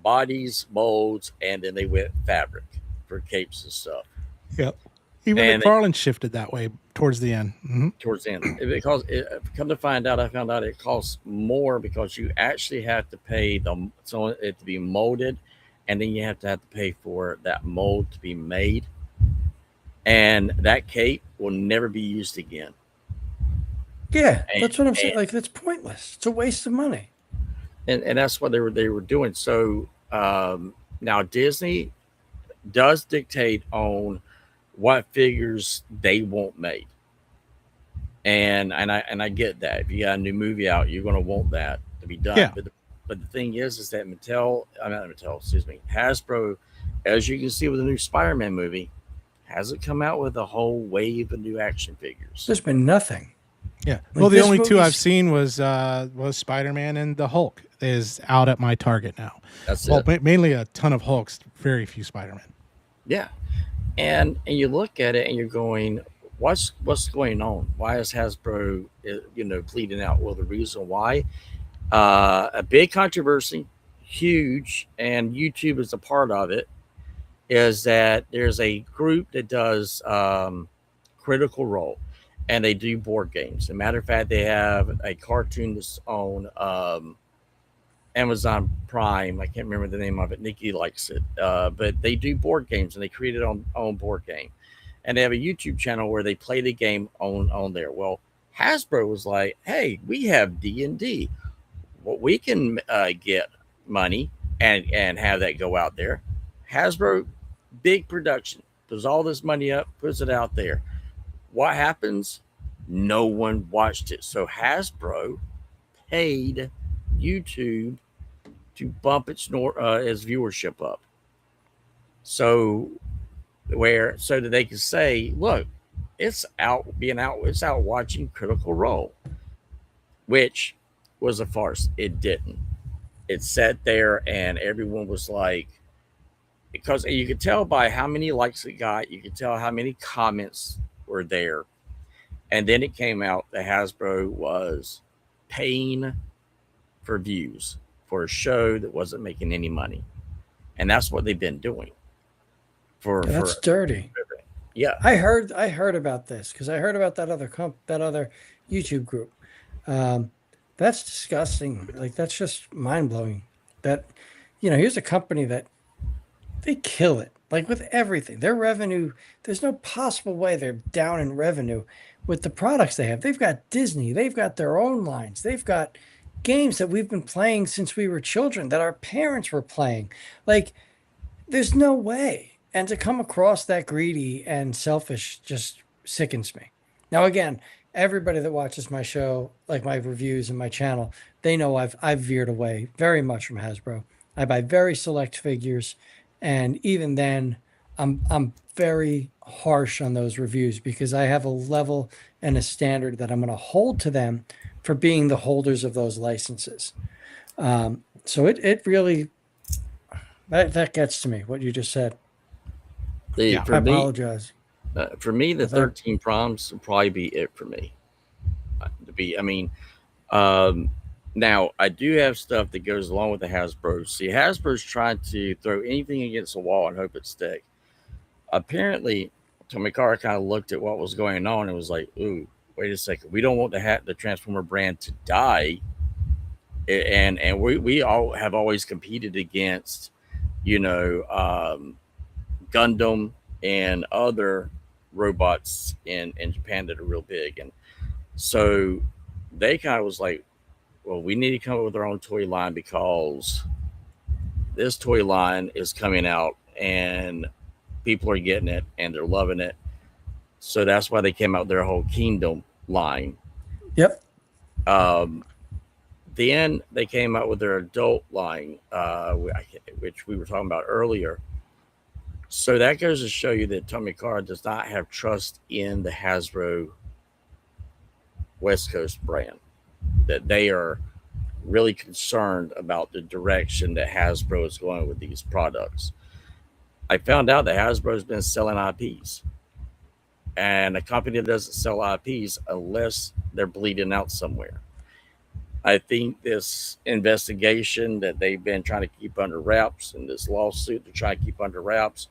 bodies, molds, and then they went fabric for capes and stuff. Yep. Even And McFarlane shifted that way towards the end. Mm-hmm. Towards the end, because come to find out, I found out it costs more because you actually have to pay so it to be molded, and then you have to pay for that mold to be made, and that cape will never be used again. Yeah, that's what I'm saying. Like that's pointless. It's a waste of money. And that's what they were doing. So now Disney does dictate on what figures they want made. And I get that. If you got a new movie out, you're going to want that to be done. Yeah. But the thing is that Hasbro, as you can see with the new Spider-Man movie, hasn't come out with a whole wave of new action figures. There's been nothing. Yeah. Like well, the this only two movie's- I've seen was Spider-Man, and the Hulk is out at my Target now. That's Well, it. mainly a ton of Hulks, very few Spider-Man. Yeah. And you look at it and you're going, what's going on? Why is Hasbro pleading out? Well, the reason why, a big controversy, huge, and YouTube is a part of it, is that there's a group that does Critical Role, and they do board games. As a matter of fact, they have a cartoon that's on Amazon Prime. I can't remember the name of it. Nikki likes it, but they do board games, and they create it on board game, and they have a YouTube channel where they play the game on there. Well, Hasbro was like, "Hey, we have D&D. Well, we can get money and have that go out there." Hasbro, big production, puts all this money up, puts it out there. What happens? No one watched it, so Hasbro paid YouTube to bump its viewership up, so that they can say, look, it's out watching Critical Role, which was a farce. It didn't. It sat there and everyone was like, because you could tell by how many likes it got, you could tell how many comments were there, and then it came out that Hasbro was paying for views for a show that wasn't making any money, and that's what they've been doing. That's dirty. Yeah, I heard about this because I heard about that other YouTube group. That's disgusting. Like that's just mind blowing. That here's a company that they kill it. Like with everything, their revenue. There's no possible way they're down in revenue with the products they have. They've got Disney. They've got their own lines. They've got games that we've been playing since we were children that our parents were playing. Like there's no way. And to come across that greedy and selfish just sickens me. Now, again, everybody that watches my show, like my reviews and my channel, they know I've veered away very much from Hasbro. I buy very select figures, and even then, I'm very harsh on those reviews because I have a level and a standard that I'm going to hold to them for being the holders of those licenses. So it really that gets to me what you just said. I apologize. For me, the 13 proms would probably be it for me. Now I do have stuff that goes along with the Hasbro. See, Hasbro's trying to throw anything against the wall and hope it sticks. Apparently, Tomikara kind of looked at what was going on and was like, "Ooh, wait a second. We don't want the Transformer brand to die." And we all have always competed against, Gundam and other robots in Japan that are real big. And so they kind of was like, well, we need to come up with our own toy line because this toy line is coming out and people are getting it and they're loving it. So that's why they came out with their whole Kingdom line. Yep. Then they came out with their adult line, which we were talking about earlier. So that goes to show you that Tommy Carr does not have trust in the Hasbro West Coast brand, that they are really concerned about the direction that Hasbro is going with these products. I found out that Hasbro's been selling IPs, and a company that doesn't sell IPs unless they're bleeding out somewhere. I think this investigation that they've been trying to keep under wraps and this lawsuit to try to keep under wraps,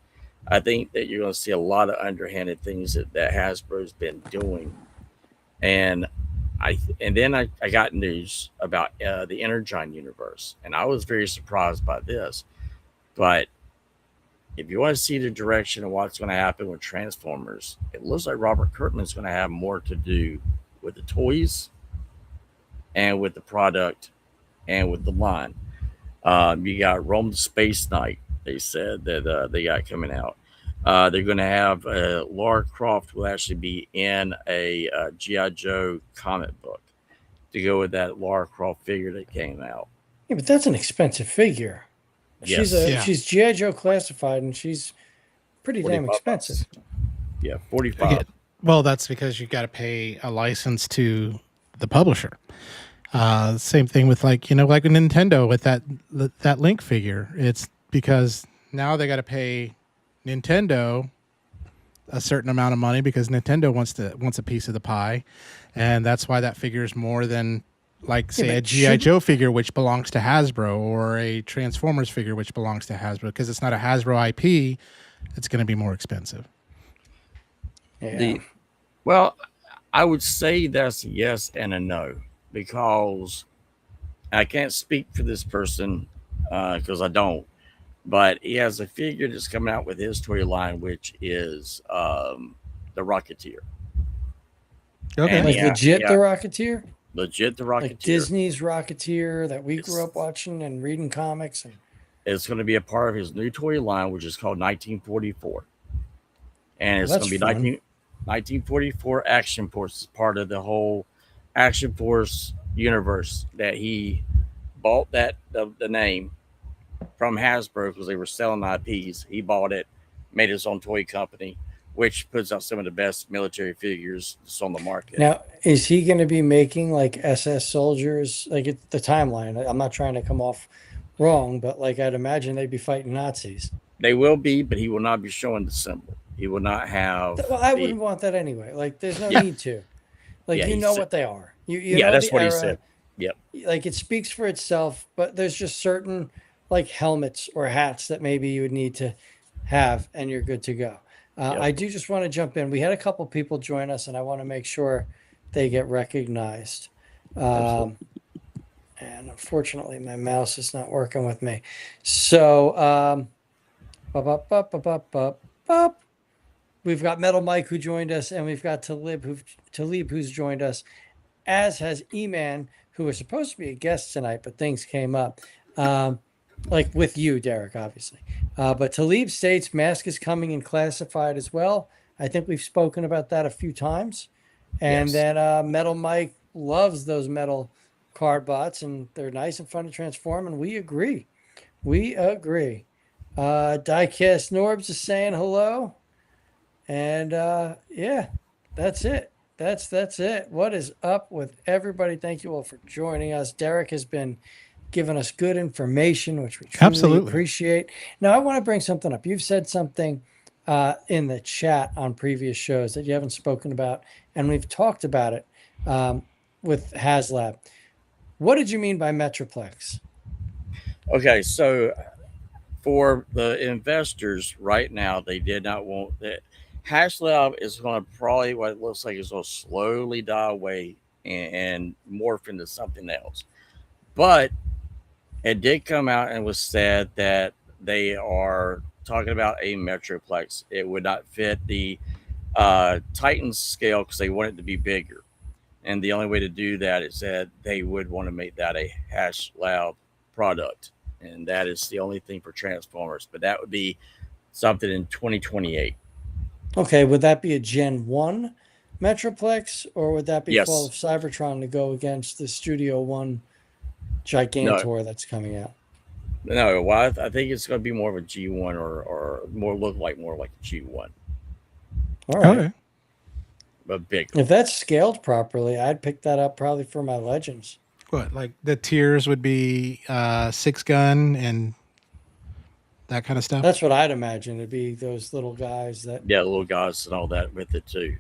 I think that you're going to see a lot of underhanded things that Hasbro's been doing. And I got news about the Energon universe, and I was very surprised by this. But if you want to see the direction of what's going to happen with Transformers, it looks like Robert Kirkman's going to have more to do with the toys and with the product and with the line. You got Rome the Space Knight, they said that they got coming out. They're going to have Lara Croft will actually be in a G.I. Joe comic book to go with that Lara Croft figure that came out. Yeah, but that's an expensive figure. Yes. She's G.I. Joe classified, and she's pretty damn expensive. Bucks. Yeah, 45. Well, that's because you got to pay a license to the publisher. Same thing with like Nintendo with that Link figure. It's because now they got to pay Nintendo a certain amount of money because Nintendo wants a piece of the pie, and that's why that figure is more than say a G.I. Joe figure which belongs to Hasbro or a Transformers figure which belongs to Hasbro, because it's not a Hasbro IP. It's going to be more expensive. Yeah. Well, I would say that's a yes and a no, because I can't speak for this person because I don't. But he has a figure that's coming out with his toy line, which is the Rocketeer. Okay. And Legit the Rocketeer? Legit the Rocketeer. Like Disney's Rocketeer that we grew up watching and reading comics. And it's going to be a part of his new toy line, which is called 1944. And it's going to be 1944 Action Force, is part of the whole Action Force universe that he bought the name from Hasbro because they were selling IPs. He bought it, made his own toy company, which puts out some of the best military figures that's on the market. Now, is he going to be making like SS soldiers? Like the timeline, I'm not trying to come off wrong, but like I'd imagine they'd be fighting Nazis. They will be, but he will not be showing the symbol. He will not have. Well, I wouldn't want that anyway. Like, there's no need to. Like, you know what they are. You know that's the what era. he said. Yep. Like, it speaks for itself, but there's just certain like helmets or hats that maybe you would need to have, and you're good to go. I do just want to jump in. We had a couple people join us, and I want to make sure they get recognized. And unfortunately, my mouse is not working with me. So, we've got Metal Mike who joined us, and we've got Talib who's joined us, as has E-Man, who was supposed to be a guest tonight, but things came up. Like with you, Derek, obviously. But Talib states Mask is coming in classified as well. I think we've spoken about that a few times. And then Metal Mike loves those metal card bots, and they're nice and fun to transform, and we agree. Diecast Norbs is saying hello. And that's it. That's it. What is up with everybody? Thank you all for joining us. Derek has been giving us good information, which we truly appreciate. Now, I want to bring something up. You've said something in the chat on previous shows that you haven't spoken about, and we've talked about it with HasLab. What did you mean by Metroplex? Okay, so for the investors right now, they did not want that. HasLab is going to probably, what it looks like, is going to slowly die away and morph into something else. But it did come out and was said that they are talking about a Metroplex. It would not fit the Titan scale because they want it to be bigger. And the only way to do that is that they would want to make that a HasLab product. And that is the only thing for Transformers. But that would be something in 2028. Okay, would that be a Gen 1 Metroplex, or would that be Yes. Fall of Cybertron to go against the Studio One No. Gigantor that's coming out? No, well, I think it's going to be more of a G1 or more like a G1, All right. Okay. but bigger. If that's scaled properly, I'd pick that up probably for my Legends. What, like the tiers would be 6-gun and that kind of stuff? That's what I'd imagine. It'd be those little guys that, Yeah, little guys and all that with it too.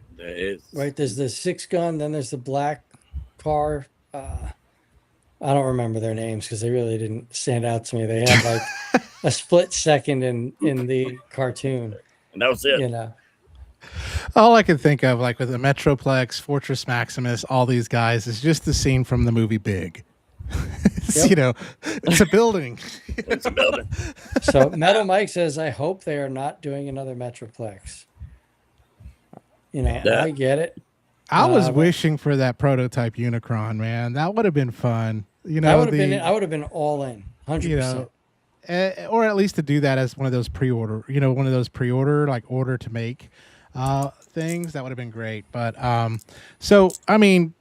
right? There's the 6-gun, then there's the black car. I don't remember their names because they really didn't stand out to me. They had like a split second in the cartoon, And that was it. you know. All I can think of, like with the Metroplex, Fortress Maximus, all these guys, is just the scene from the movie Big. It's, Yep. you know, it's a building. It's a building. So Metal Mike says, I hope they are not doing another Metroplex. You know, Yeah. I get it. I was but wishing for that prototype Unicron, man. That would have been fun. You know, I would have been all in, 100%. you know, or at least to do that as one of those pre-order, like order to make things. That would have been great. But so I mean,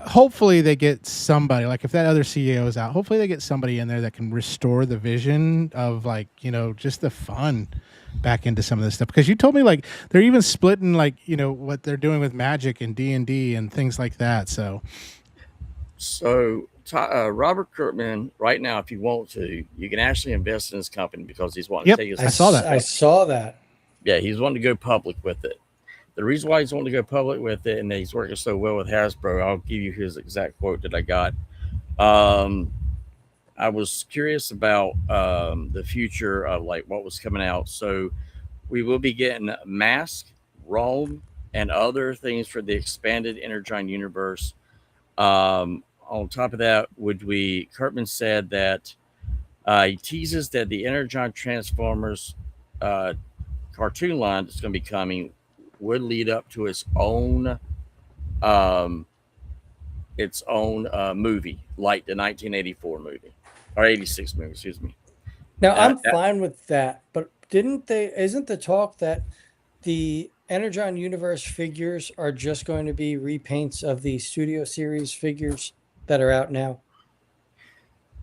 hopefully they get somebody, like if that other CEO is out, hopefully they get somebody in there that can restore the vision of, like, you know, just the fun back into some of this stuff. Because you told me like they're even splitting, like, you know, what they're doing with Magic and D&D and things like that. So Robert Kirkman, right now, if you want to, you can actually invest in his company because he's wanting to take his. I saw that. I saw that. Yeah, he's wanting to go public with it. The reason why he's wanting to go public with it, and that he's working so well with Hasbro, I'll give you his exact quote that I got. I was curious about the future of like what was coming out. So we will be getting Mask, Rome, and other things for the expanded Energon universe. On top of that, Kurtman said that he teases that the Energon Transformers cartoon line that's going to be coming would lead up to its own movie, like the 1984 movie or 86 movie, excuse me. Now I'm fine with that, but isn't the talk that the Energon Universe figures are just going to be repaints of the Studio Series figures that are out now?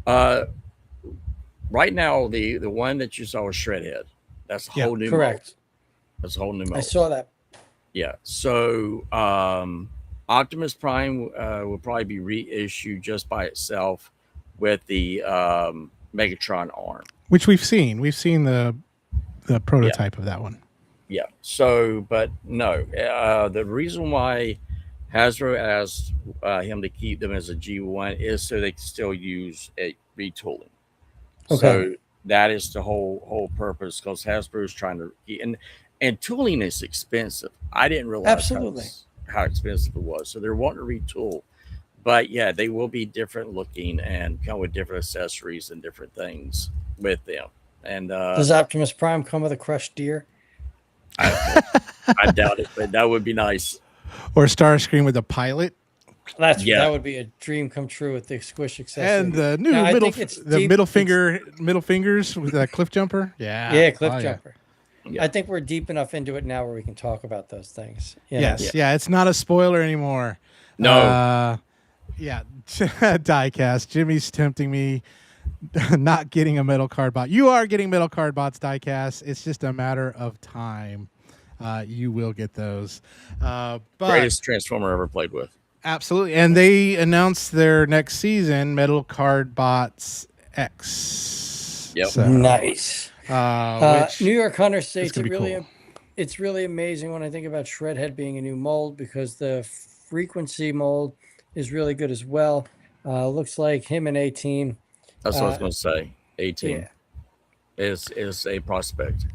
Right now, the one that you saw was Shredhead. That's a whole new correct. Mold. That's a whole new mold. I saw that. Yeah. So Optimus Prime will probably be reissued just by itself with the Megatron arm, which we've seen. We've seen the prototype of that one. Yeah. So, but no, the reason why Hasbro asked him to keep them as a G1 is so they can still use a retooling. Okay. So that is the whole purpose, because Hasbro is trying to, and tooling is expensive. I didn't realize Absolutely. how expensive it was. So they're wanting to retool, but yeah, they will be different looking and come with different accessories and different things with them. And does Optimus Prime come with a crushed deer? I doubt it, but that would be nice. Or Starscream with a pilot. That would be a dream come true with the squish accessory. And the new middle fingers with a cliff jumper. Yeah, cliff jumper. Yeah. I think we're deep enough into it now where we can talk about those things. Yes, yeah, it's not a spoiler anymore. No. Yeah, diecast. Jimmy's tempting me. Not getting a metal card bot. You are getting metal card bots, diecast. It's just a matter of time. You will get those. But Greatest Transformer ever played with. Absolutely. And they announced their next season, Metal Card Bots X. Yep. So, nice. New York Hunter states cool. It's really amazing when I think about Shredhead being a new mold, because the frequency mold is really good as well. Looks like him and A-Team. That's what I was going to say. A-Team is a prospect.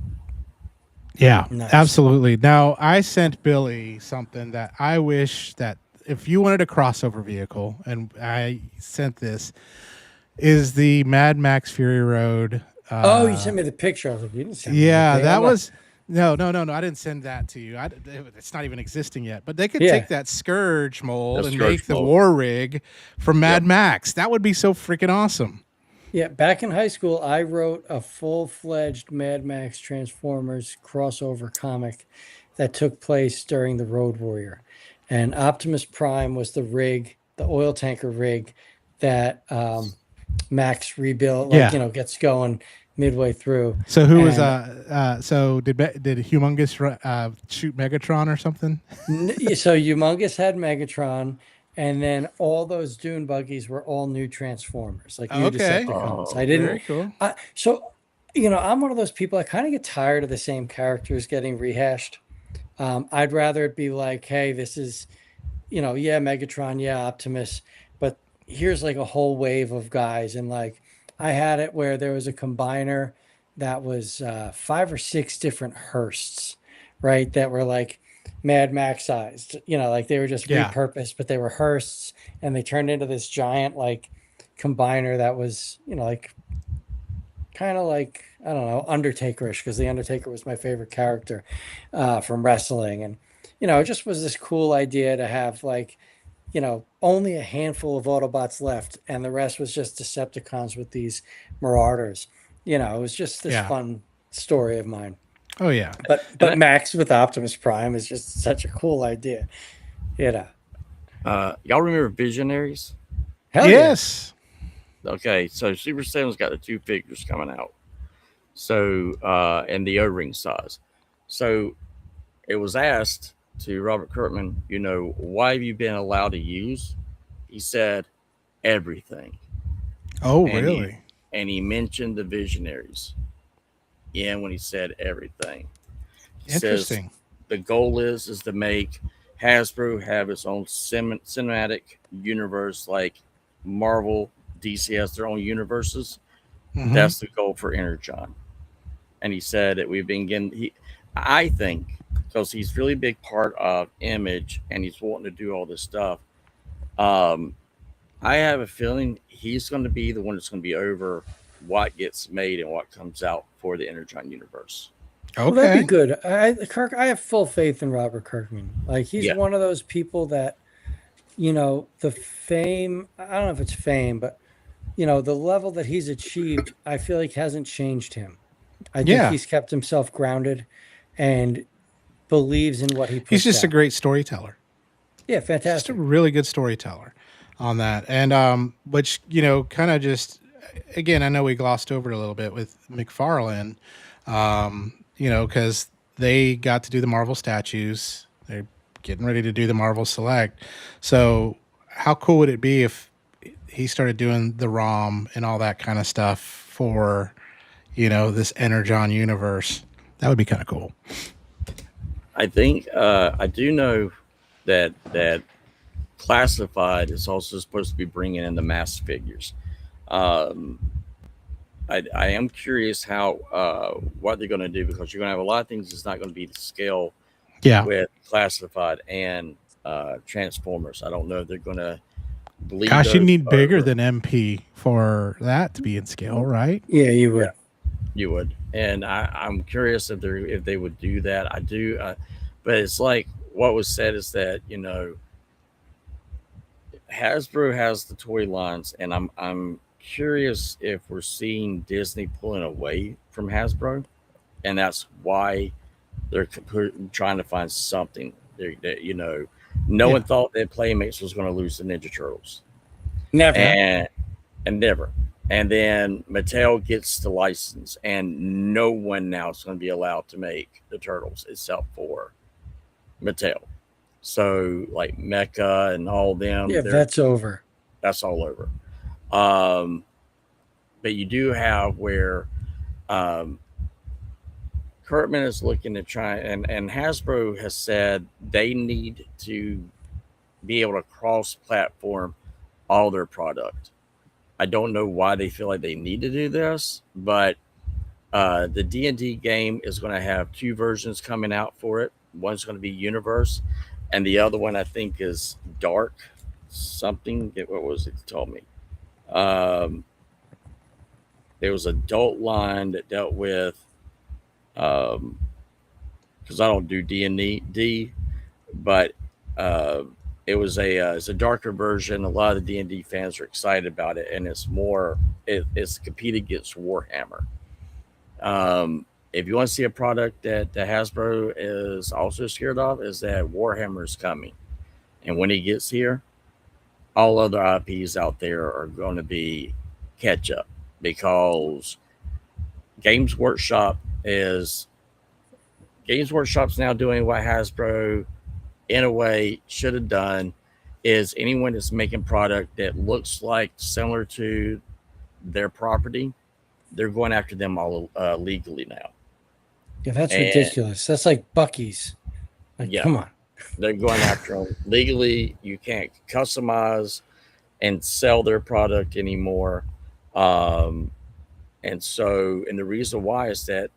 Yeah, nice. Absolutely. Now, I sent Billy something that I wish that if you wanted a crossover vehicle, and I sent this, is the Mad Max Fury Road. You sent me the picture. I was like, you didn't send me that was... No. I didn't send that to you. It's not even existing yet. But they could take that Scourge mold and make the War Rig from Mad Max. That would be so freaking awesome. Yeah, back in high school, I wrote a full-fledged Mad Max Transformers crossover comic that took place during the Road Warrior. and Optimus Prime was the rig, the oil tanker rig that Max rebuilt, Yeah. gets going midway through. So who was And so did Humongous shoot Megatron or something? so Humongous had Megatron, and then all those Dune buggies were all new Transformers, like new Okay. Decepticons. Oh, I Very didn't. cool. So, I'm one of those people. I kind of get tired of the same characters getting rehashed. I'd rather it be like, hey, this is, yeah, Megatron, yeah, Optimus, but here's like a whole wave of guys, and like I had it where there was a combiner that was 5 or 6 different Hearsts, right? That were like Mad Max sized, like they were just Yeah. repurposed, but they were Hearsts, and they turned into this giant like combiner that was, like kind of like, I don't know, Undertakerish, because the Undertaker was my favorite character from wrestling. And it just was this cool idea to have like, only a handful of Autobots left, and the rest was just Decepticons with these Marauders. It was just this Yeah. fun story of mine. Oh yeah. But Max with Optimus Prime is just such a cool idea. Y'all remember Visionaries? Hell yeah. Yes. Okay, so Super 7's got the 2 figures coming out. So, and the O-ring size. So, it was asked to Robert Kirkman, why have you been allowed to use? He said, everything. Oh And really? He mentioned the Visionaries. Yeah, when he said everything. He says Interesting. the goal is to make Hasbro have its own cinematic universe, like Marvel, DC has their own universes. Mhm. That's the goal for Energon. And he said that we've been getting, I think, because he's really big part of Image and he's wanting to do all this stuff. I have a feeling he's going to be the one that's going to be over what gets made and what comes out for the Energon universe. Well, that'd Okay. be good. I have full faith in Robert Kirkman. Like he's Yeah. one of those people that, the fame, I don't know if it's fame, but the level that he's achieved, I feel like hasn't changed him. I think Yeah. he's kept himself grounded and believes in what he puts He's just a out. great storyteller. Yeah, Just a fantastic. really good storyteller on that. And which, kind of just again, I know we glossed over it a little bit with McFarlane, because they got to do the Marvel statues. They're getting ready to do the Marvel Select. So how cool would it be if he started doing the ROM and all that kind of stuff for, this Energon universe? That would be kind of cool. I think I do know that Classified is also supposed to be bringing in the mass figures. Um, I am curious how what they're going to do, because you're going to have a lot of things that's not going to be the scale Yeah. with Classified and Transformers. I don't know if they're going to bleed. Gosh, you those need bigger over. than MP for that to be in scale, right? Yeah, you would. You would, and I'm curious if they would do that. I do, but it's like what was said is that Hasbro has the toy lines, and I'm curious if we're seeing Disney pulling away from Hasbro, and that's why they're trying to find something. No one thought that Playmates was going to lose the Ninja Turtles, Never. and never. And then Mattel gets the license, and no one now is going to be allowed to make the Turtles except for Mattel. So, like Mecha and all them, Yeah, that's over. that's all over. But you do have where Kurtman is looking to try, and Hasbro has said they need to be able to cross-platform all their product. I don't know why they feel like they need to do this, but the D&D game is going to have 2 versions coming out for it. One's going to be Universe, and the other one I think is Dark something. What was it? Told me. There was an adult line that dealt with, because I don't do D&D, but it's a darker version. A lot of the D&D fans are excited about it, and it's more it's competed against Warhammer. If you want to see a product that Hasbro is also scared of, is that Warhammer is coming. And when he gets here, all other IPs out there are going to be catch up because Games Workshop is Games Workshop's now doing what Hasbro in a way should have done is anyone that's making product that looks like similar to their property, they're going after them all legally now. Yeah, that's And ridiculous. That's like Bucky's. Like, yeah, come on. they're going after them legally. You can't customize and sell their product anymore. Um, and the reason why is that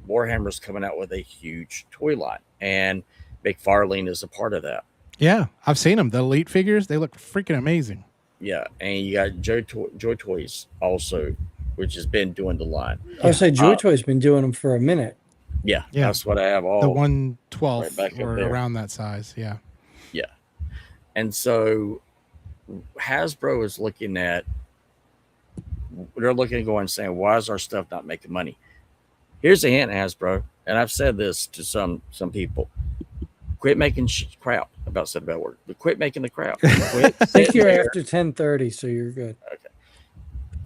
Warhammer's coming out with a huge toy line, and McFarlane is a part of that. Yeah, I've seen them. The Elite figures, they look freaking amazing. Yeah, and you got Joy Toys also, which has been doing the line. I would say Joy Toy's been doing them for a minute. Yeah, Yeah. that's what I have all The 1/12 right back up or there. around that size. Yeah. Yeah, and so Hasbro is looking at they're looking at going saying, why is our stuff not making money? Here's a hint, Hasbro, and I've said this to some people: quit making crap about said bad word. But quit making the crap. Quit I think you're there. after 10:30, so you're good. Okay.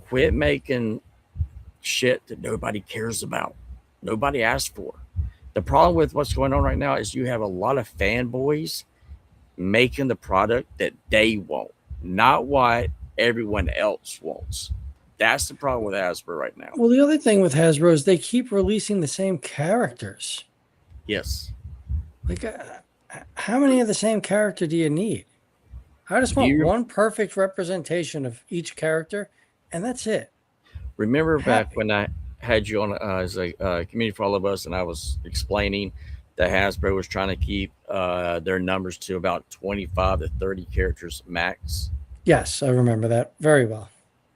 Quit making shit that nobody cares about. Nobody asked for. The problem with what's going on right now is you have a lot of fanboys making the product that they want, not what everyone else wants. That's the problem with Hasbro right now. Well, the other thing with Hasbro is they keep releasing the same characters. Yes. Like, how many of the same character do you need? I just want one perfect representation of each character, and that's it. Remember back when I had you on as a community for all of us, and I was explaining that Hasbro was trying to keep their numbers to about 25 to 30 characters max? Yes, I remember that very well.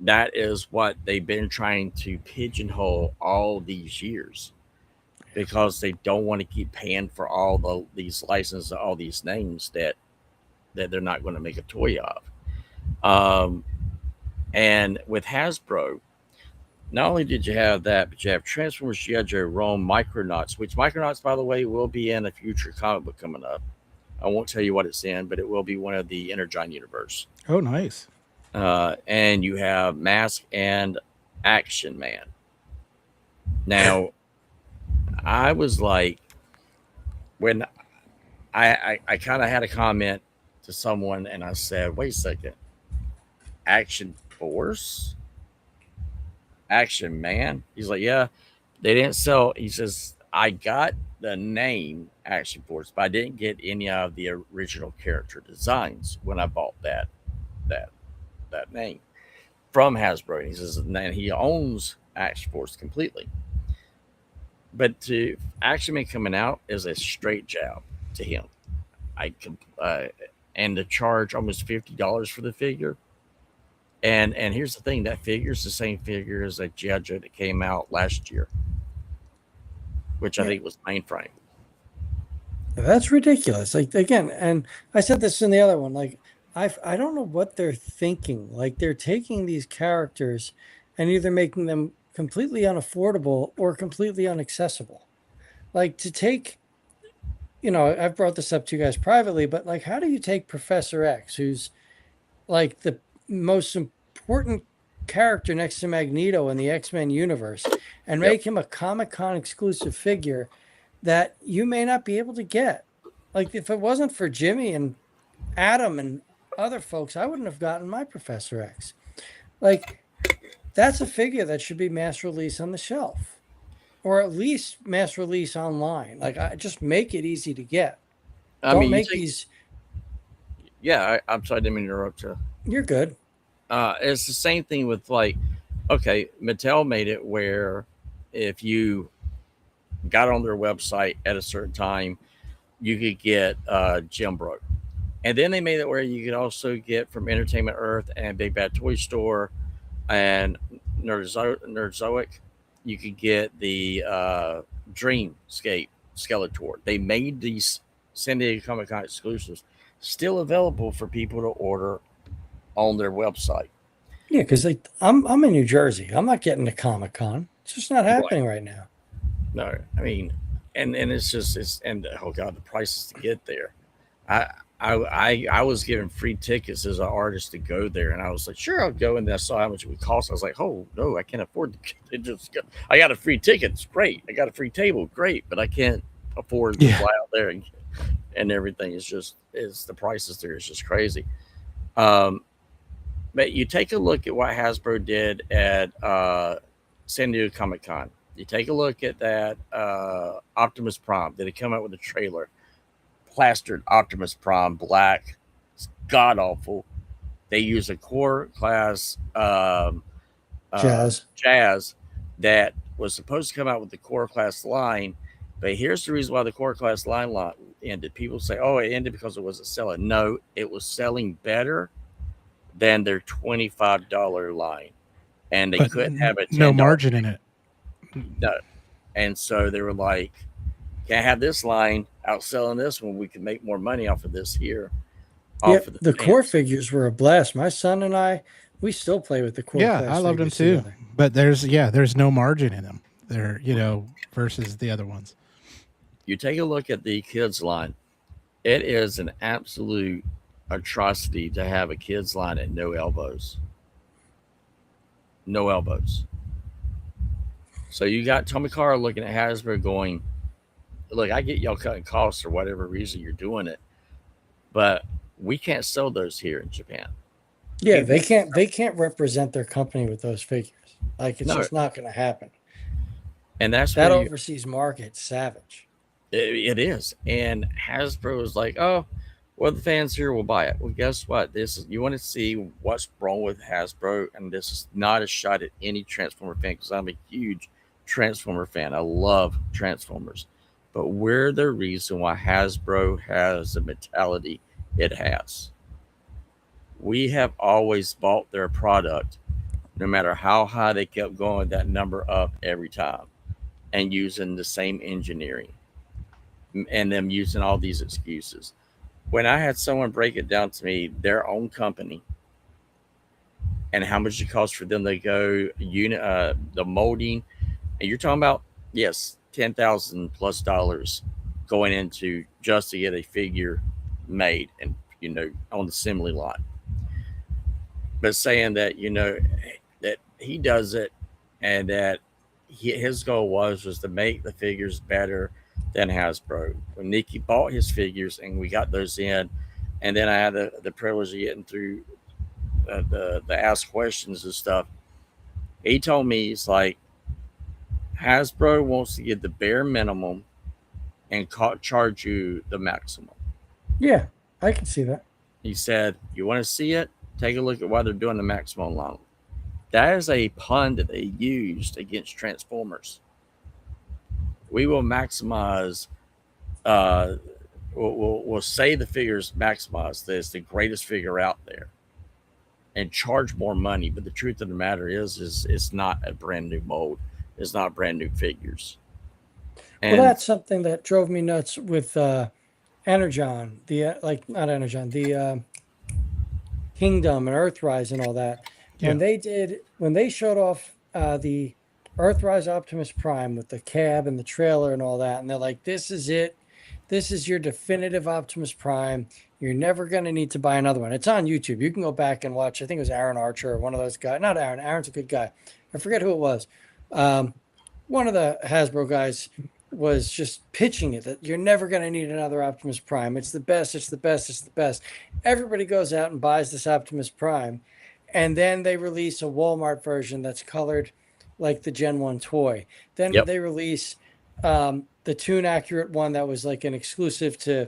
That is what they've been trying to pigeonhole all these years because they don't want to keep paying for all these licenses, all these names that they're not going to make a toy of. And with Hasbro, not only did you have that, but you have Transformers, G.I. Joe, Rome, Micronauts, which Micronauts, by the way, will be in a future comic book coming up. I won't tell you what it's in, but it will be one of the Energon universe. Oh, nice. And you have Mask and Action Man. Now, I was like, when I kind of had a comment to someone, and I said, wait a second, Action Force? Action Man? He's like, yeah, they didn't sell. He says, I got the name Action Force, but I didn't get any of the original character designs when I bought that name from Hasbro. And he says, and he owns Action Force completely. But to Action Man coming out is a straight jab to him. And to charge almost $50 for the figure. And here's the thing, that figure is the same figure as a G.I. Joe that came out last year, which I think was Mainframe. That's ridiculous. Like, again, and I said this in the other one, like, I don't know what they're thinking. Like, they're taking these characters and either making them completely unaffordable or completely inaccessible. Like, to take, I've brought this up to you guys privately, but like, how do you take Professor X, who's like the most important character next to Magneto in the X-Men universe, and make him a Comic-Con exclusive figure that you may not be able to get? Like, if it wasn't for Jimmy and Adam and other folks, I wouldn't have gotten my Professor X. Like, that's a figure that should be mass release on the shelf, or at least mass release online. Like, I just make it easy to get. Don't make these. Yeah, I'm sorry, I didn't mean to interrupt you. You're good. It's the same thing with, like, okay, Mattel made it where if you got on their website at a certain time, you could get Jim Bro. And then they made it where you could also get from Entertainment Earth and Big Bad Toy Store and Nerdzoic, you could get the Dreamscape Skeletor. They made these San Diego Comic-Con exclusives still available for people to order on their website. Yeah, because I'm in New Jersey. I'm not getting to Comic-Con. It's just not happening right now. No, I mean, and it's oh God, the prices to get there. I was given free tickets as an artist to go there, and I was like, sure, I'll go. And then I saw how much it would cost. I was like, oh no, I can't afford to just go. I got a free ticket, it's great. I got a free table, great, but I can't afford to Yeah. fly out there and everything. Is the prices there is just crazy. Um, but you take a look at what Hasbro did at San Diego Comic Con. You take a look at that Optimus Prime. Did it come out with a trailer? Plastered Optimus Prime black. It's god awful. They use a core class Jazz. Jazz that was supposed to come out with the core class line. But here's the reason why the core class line ended. People say, oh, it ended because it wasn't selling. No, it was selling better than their $25 line. And they But couldn't have a no $10. margin in it. No. And so they were like, can't have this line outselling this one. We can make more money off of this here. Yeah, Off of the core fans. figures were a blast. My son and I, we still play with the core Yeah, class I loved them figures too. together. But there's no margin in them. They're, versus the other ones. You take a look at the kids line. It is an absolute atrocity to have a kids line at no elbows. No elbows. So you got Tommy Carr looking at Hasbro going, look, I get y'all cutting costs for whatever reason you're doing it, but we can't sell those here in Japan. Yeah, We won't sell- they can't represent their company with those figures. Like it's No, just not going to happen. and that's That where overseas market's savage. it is. And Hasbro is like, oh, well, the fans here will buy it. Well, guess what? This is you want to see what's wrong with Hasbro, and this is not a shot at any Transformer fan because I'm a huge Transformer fan. I love Transformers, but we're the reason why Hasbro has the mentality it has. We have always bought their product, no matter how high they kept going that number up every time, and using the same engineering, and them using all these excuses. When I had someone break it down to me, their own company, and how much it costs for them to go unit the molding, and you're talking about, yes, $10,000+ going into just to get a figure made and on the assembly line. But saying that that he does it, and that his goal was to make the figures better than Hasbro. When Nikki bought his figures and we got those in, and then I had the privilege of getting through the ask questions and stuff. He told me, it's like, Hasbro wants to get the bare minimum and charge you the maximum. Yeah, I can see that. He said, you want to see it? Take a look at why they're doing the maximum line. That is a pun that they used against Transformers. We will maximize, uh, we'll say the figure is maximized, that it's the greatest figure out there, and charge more money. But the truth of the matter is it's not a brand new mold. It's not brand new figures. And Well, that's something that drove me nuts with Energon, the like not Energon, the Kingdom and Earthrise and all that. Yeah. When they showed off the Earthrise Optimus Prime with the cab and the trailer and all that, and they're like, "This is it. This is your definitive Optimus Prime. You're never going to need to buy another one." It's on YouTube. You can go back and watch. I think it was Aaron Archer or one of those guys. Not Aaron. Aaron's a good guy. I forget who it was. One of the Hasbro guys was just pitching it that you're never going to need another Optimus Prime. It's the best. It's the best. It's the best. Everybody goes out and buys this Optimus Prime, and then they release a Walmart version that's colored like the Gen 1 toy. Then Yep. they release the Toon Accurate one that was like an exclusive to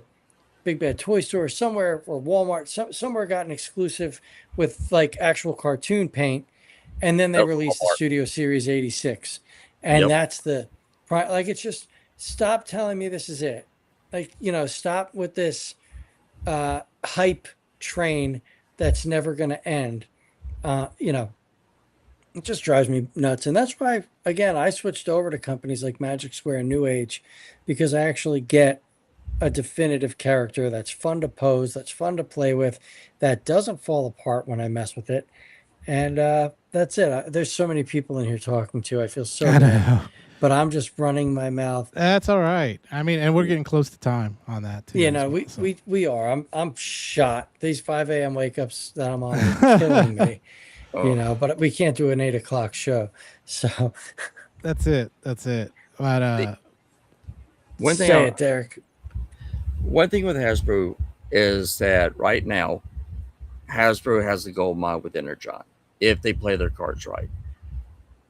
Big Bad Toy Store somewhere, or Walmart. Somewhere got an exclusive with like actual cartoon paint. And then they Nope, released the Walmart. Studio Series 86. And Yep. that's like, it's just, stop telling me this is it. Like, stop with this hype train that's never going to end. It just drives me nuts. And that's why, again, I switched over to companies like Magic Square and New Age, because I actually get a definitive character that's fun to pose, that's fun to play with, that doesn't fall apart when I mess with it. And that's it. There's so many people in here talking to. I feel so I bad. know. but I'm just running my mouth. That's all right. I mean, and we're getting close to time on that too. You as know, well, we are. I'm shot. These 5 a.m. wake ups that I'm on are killing me. Oh, But we can't do an 8 o'clock show. So That's it. That's it. But the, one thing say it, Derek. one thing with Hasbro is that right now Hasbro has the gold mine with Energon if they play their cards right.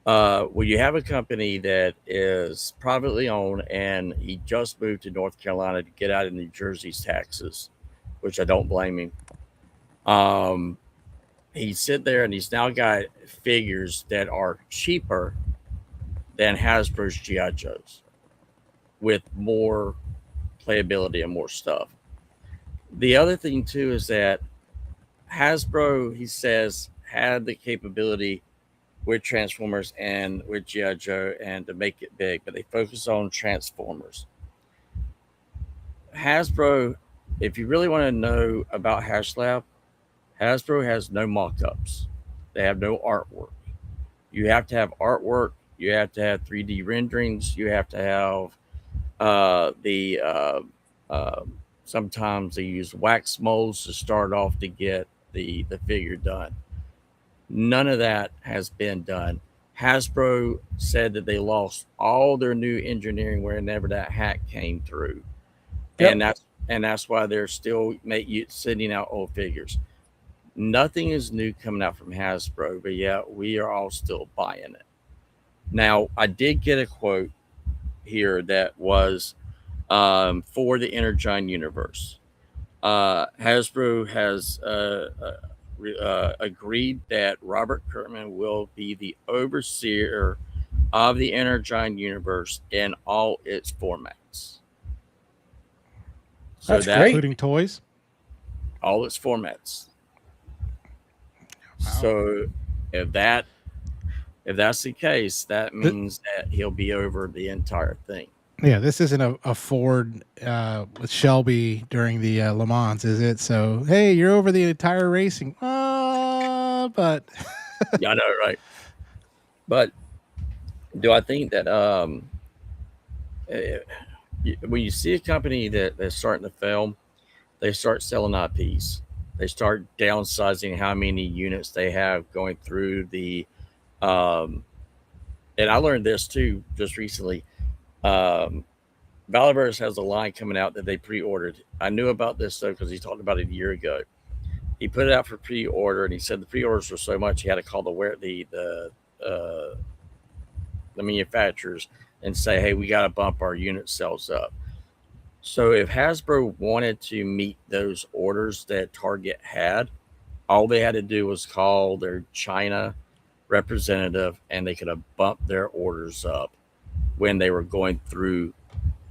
When you have a company that is privately owned and he just moved to North Carolina to get out of New Jersey's taxes, which I don't blame him. He's sitting there and he's now got figures that are cheaper than Hasbro's GI Joes with more playability and more stuff. The other thing too is that Hasbro, he says, had the capability with Transformers and with GI Joe and to make it big, but they focus on Transformers. Hasbro, if you really want to know about HashLab, Hasbro has no mock-ups. They have no artwork. You have to have artwork. You have to have 3D renderings. You have to have the sometimes they use wax molds to start off to get the figure done. None of that has been done. Hasbro said that they lost all their new engineering whenever that hack came through, Yep. and that's why they're still sending out old figures. Nothing is new coming out from Hasbro, but yeah, we are all still buying it. Now, I did get a quote here that was for the Energon universe. Hasbro has agreed that Robert Kirkman will be the overseer of the Energon universe in all its formats. So That's great. including toys. All its formats. Wow. So if that's the case, that means that he'll be over the entire thing. Yeah, this isn't a Ford with Shelby during the Le Mans, is it? So, hey, you're over the entire racing. But Yeah, I know, right? But do I think that when you see a company that's starting to fail, they start selling IPs. They start downsizing how many units they have going through the. And I learned this too just recently. Valaverse has a line coming out that they pre-ordered. I knew about this though because he talked about it a year ago. He put it out for pre-order, and he said the pre-orders were so much he had to call the manufacturers and say, "Hey, we got to bump our unit sales up." So if Hasbro wanted to meet those orders that Target had, all they had to do was call their China representative, and they could have bumped their orders up when they were going through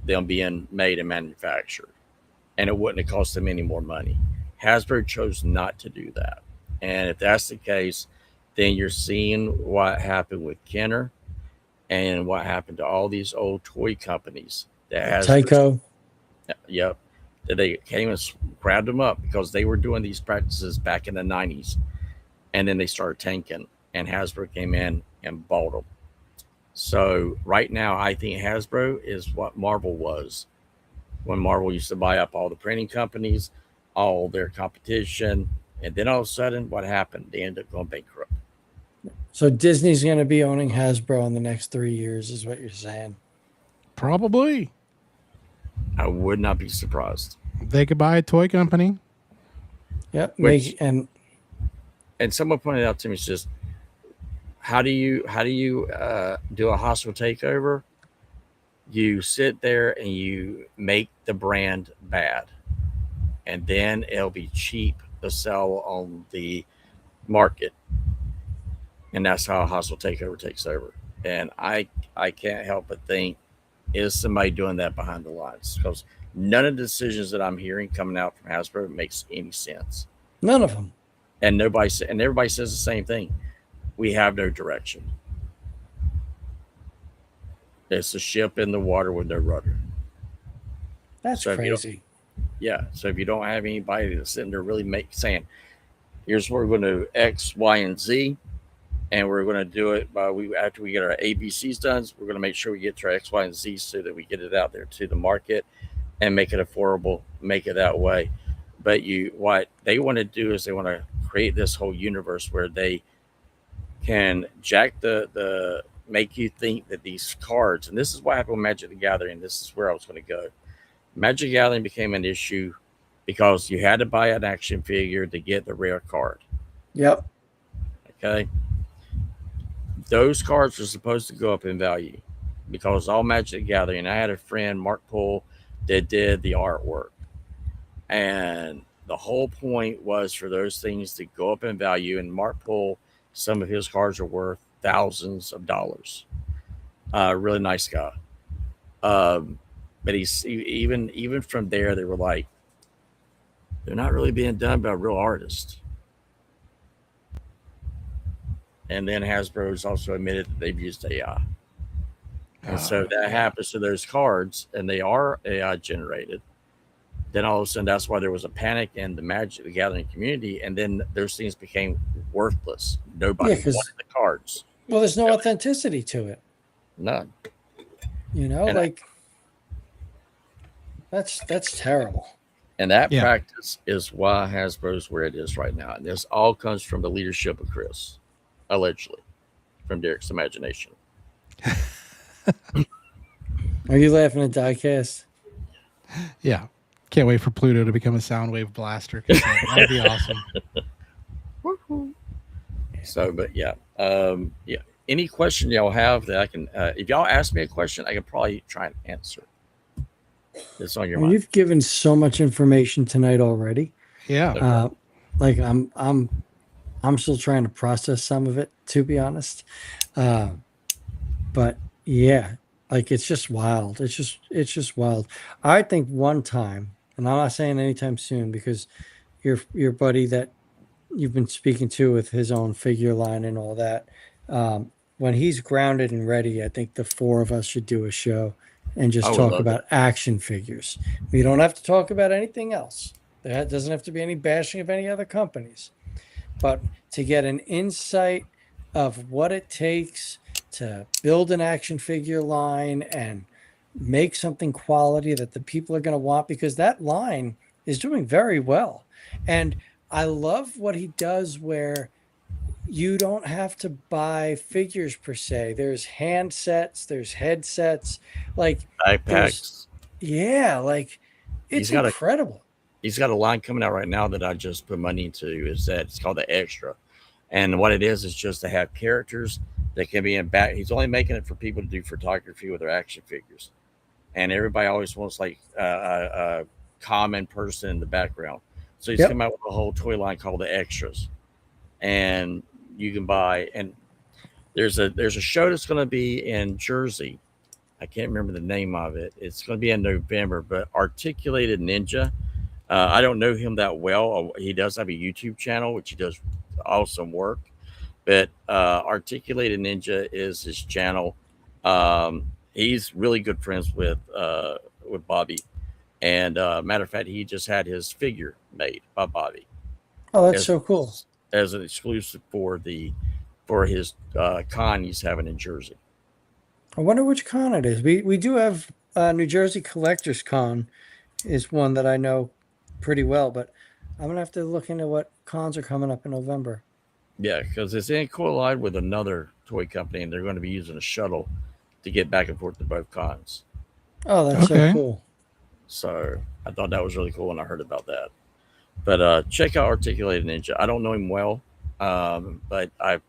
them being made and manufactured, and it wouldn't have cost them any more money. Hasbro chose not to do that, and if that's the case, then you're seeing what happened with Kenner and what happened to all these old toy companies that has Tyco. Yep, that they came and grabbed them up because they were doing these practices back in the 90s, and then they started tanking, and Hasbro came in and bought them. So right now, I think Hasbro is what Marvel was when Marvel used to buy up all the printing companies, all their competition, and then all of a sudden, what happened? They ended up going bankrupt. So Disney's going to be owning Hasbro in the next 3 years, is what you're saying? probably I would not be surprised. they could buy a toy company. Yep. Which- And And someone pointed out to me, it's just how do you do a hostile takeover? You sit there and you make the brand bad, and then it'll be cheap to sell on the market, and that's how a hostile takeover takes over. And I can't help but think, is somebody doing that behind the lines? Because none of the decisions that I'm hearing coming out from Hasbro makes any sense, none of them. and everybody says the same thing. We have no direction. It's a ship in the water with no rudder. That's So if you don't- crazy. Yeah. So if you don't have anybody that's sitting there really saying, here's where we're going to do X, Y, and Z, and we're going to do it after we get our ABCs done. We're going to make sure we get to our X, Y, and Z so that we get it out there to the market and make it affordable, make it that way. But what they want to do is they want to create this whole universe where they can jack the make you think that these cards, and this is what happened with Magic the Gathering. This is where I was going to go. Magic the Gathering became an issue because you had to buy an action figure to get the rare card. Yep. Okay. Those cards are supposed to go up in value because all Magic the Gathering. I had a friend, Mark Poole, that did the artwork. And the whole point was for those things to go up in value. And Mark Poole, some of his cards are worth thousands of dollars. Really nice guy. But he's even from there, they were like, they're not really being done by real artists. And then Hasbro's also admitted that they've used AI. And so that happens to those cards, and they are AI generated. Then all of a sudden, that's why there was a panic in the Magic the Gathering community, and then those things became worthless. Nobody wanted the cards. Well, there's no authenticity to it. None. You know, and that's terrible. And that practice is why Hasbro's where it is right now. And this all comes from the leadership of Chris, allegedly, from Derek's imagination. Are you laughing at Diecast? Yeah. Can't wait for Pluto to become a Soundwave blaster. That'd be awesome. So, but yeah. Any question y'all have that I can, if y'all ask me a question, I can probably try and answer. It's on your mind. You've given so much information tonight already. Yeah. Like I'm still trying to process some of it, to be honest. But yeah, like it's just wild. It's just wild. I think one time, and I'm not saying anytime soon, because your buddy that you've been speaking to with his own figure line and all that, when he's grounded and ready, I think the four of us should do a show and just talk about action figures. We don't have to talk about anything else. There doesn't have to be any bashing of any other companies, but to get an insight of what it takes to build an action figure line and make something quality that the people are going to want, because that line is doing very well. And I love what he does where you don't have to buy figures per se. There's handsets, there's headsets, like backpacks. Yeah, like it's incredible. He's got a line coming out right now that I just put money into. Is that it's called the Extra, and what it is just to have characters that can be in back. He's only making it for people to do photography with their action figures, and everybody always wants like a common person in the background. So he's come out with a whole toy line called the Extras, and you can buy. And there's a show that's going to be in Jersey. I can't remember the name of it. It's going to be in November, but Articulated Ninja. I don't know him that well. He does have a YouTube channel, which he does awesome work. But Articulated Ninja is his channel. He's really good friends with Bobby. And matter of fact, he just had his figure made by Bobby. Oh, that's so cool. As an exclusive for his con he's having in Jersey. I wonder which con it is. We do have New Jersey Collectors Con is one that I know pretty well, but I'm gonna have to look into what cons are coming up in November. Yeah, because it's in collide with another toy company, and they're going to be using a shuttle to get back and forth to both cons. Oh, that's so cool. So I thought that was really cool when I heard about that. But check out Articulated Ninja. I don't know him well, but I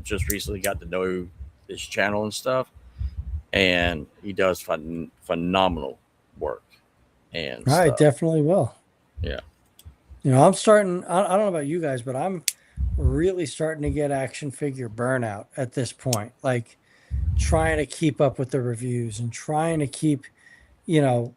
just recently got to know his channel and stuff, and he does phenomenal work. And I definitely will. Yeah. You know, I'm starting. I don't know about you guys, but I'm really starting to get action figure burnout at this point. Like trying to keep up with the reviews and trying to keep, you know,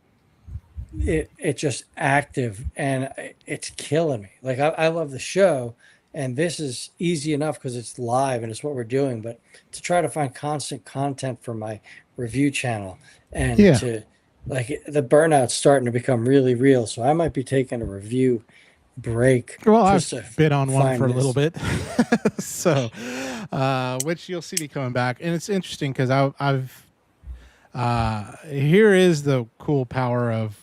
it just active, and it's killing me. Like I love the show, and this is easy enough because it's live and it's what we're doing. But to try to find constant content for my review channel and to like the burnout's starting to become really real. So I might be taking a review break. Well, I've just to been on one find for a little this. bit, so which you'll see me coming back, and it's interesting because I've here is the cool power of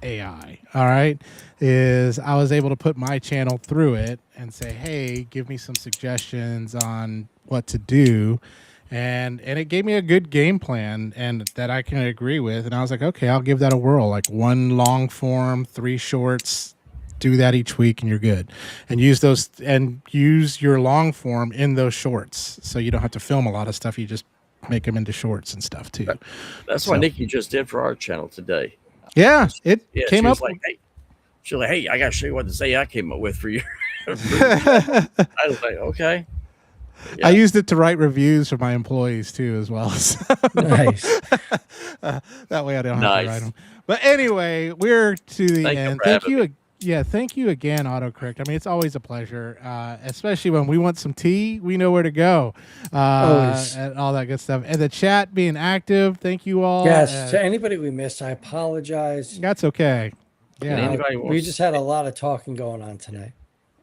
AI. All right, is I was able to put my channel through it and say, hey, give me some suggestions on what to do. And it gave me a good game plan and that I can agree with. And I was like, okay, I'll give that a whirl. Like 1 long form, 3 shorts, do that each week and you're good. And use your long form in those shorts. So you don't have to film a lot of stuff. You just make them into shorts and stuff too. That's what Nikki just did for our channel today. Yeah, it came she up was like, hey, she's like, hey, I gotta show you what this AI came up with for you. I was like, okay. Yeah. I used it to write reviews for my employees too, as well. Nice. That way I don't have to write them. But anyway, we're to the end. Thank you. Yeah, thank you again, Autocorrect. I mean, it's always a pleasure, especially when we want some tea. We know where to go, and all that good stuff. And the chat being active. Thank you all. Yes, to anybody we missed, I apologize. That's okay. Yeah, we just had a lot of talking going on tonight.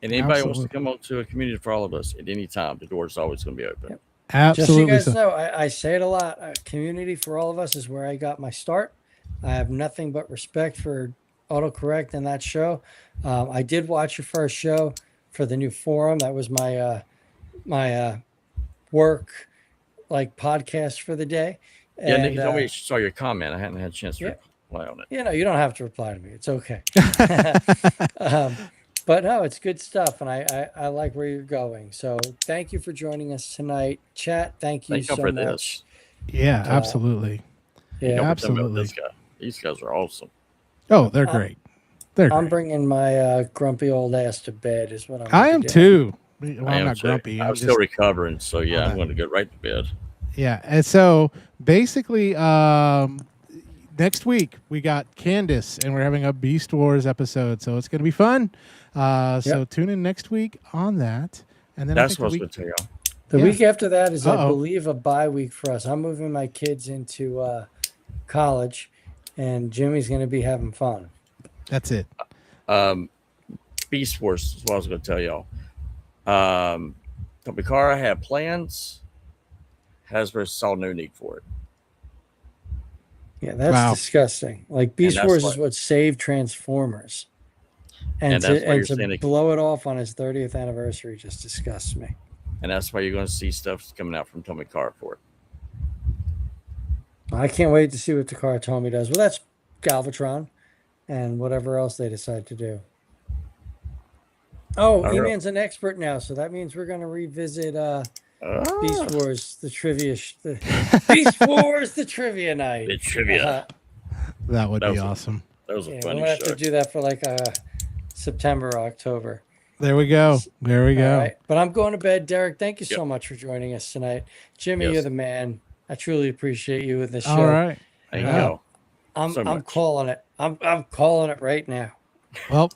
And anybody wants to come up to a community for all of us at any time, the door is always going to be open. Yep. Absolutely. Just so you guys know, I say it a lot. Community for all of us is where I got my start. I have nothing but respect for Autocorrect and that show. I did watch your first show for the new forum. That was my work podcast for for the day. Yeah, Nikki told me she saw your comment. I hadn't had a chance to reply on it. You know, you don't have to reply to me. It's okay. But no, it's good stuff, and I like where you're going. So thank you for joining us tonight. Chat, thank you so much. This. Yeah, absolutely. Yeah, absolutely. These guys are awesome. Oh, they're great. I'm bringing my grumpy old ass to bed is what I am too. Well, I'm not grumpy. I'm still recovering, so yeah, I'm going to go right to bed. Yeah, and so basically next week we got Candace, and we're having a Beast Wars episode, so it's going to be fun. So tune in next week on that, and then that's what I was going to tell you. The week after that is, I believe, a bye week for us. I'm moving my kids into college, and Jimmy's going to be having fun. That's it. Beast Wars is what I was going to tell y'all. Topikara had plans. Hasbro saw no need for it. Yeah, that's disgusting. Like Beast Wars is what saved Transformers. And to blow it off on his 30th anniversary just disgusts me. And that's why you're going to see stuff coming out from Topikara for it. I can't wait to see what Takara Tomy does. Well, that's Galvatron and whatever else they decide to do. Oh, E-Man's an expert now, so that means we're going to revisit Beast Wars, the trivia. Beast Wars, the trivia night. The trivia. That would be awesome. That was a funny show. We'll have to do that for September or October. There we go. There we go. All right. But I'm going to bed. Derek, thank you so much for joining us tonight. Jimmy, you're the man. I truly appreciate you in this show. All right. Thank you. I'm calling it. I'm calling it right now. Well,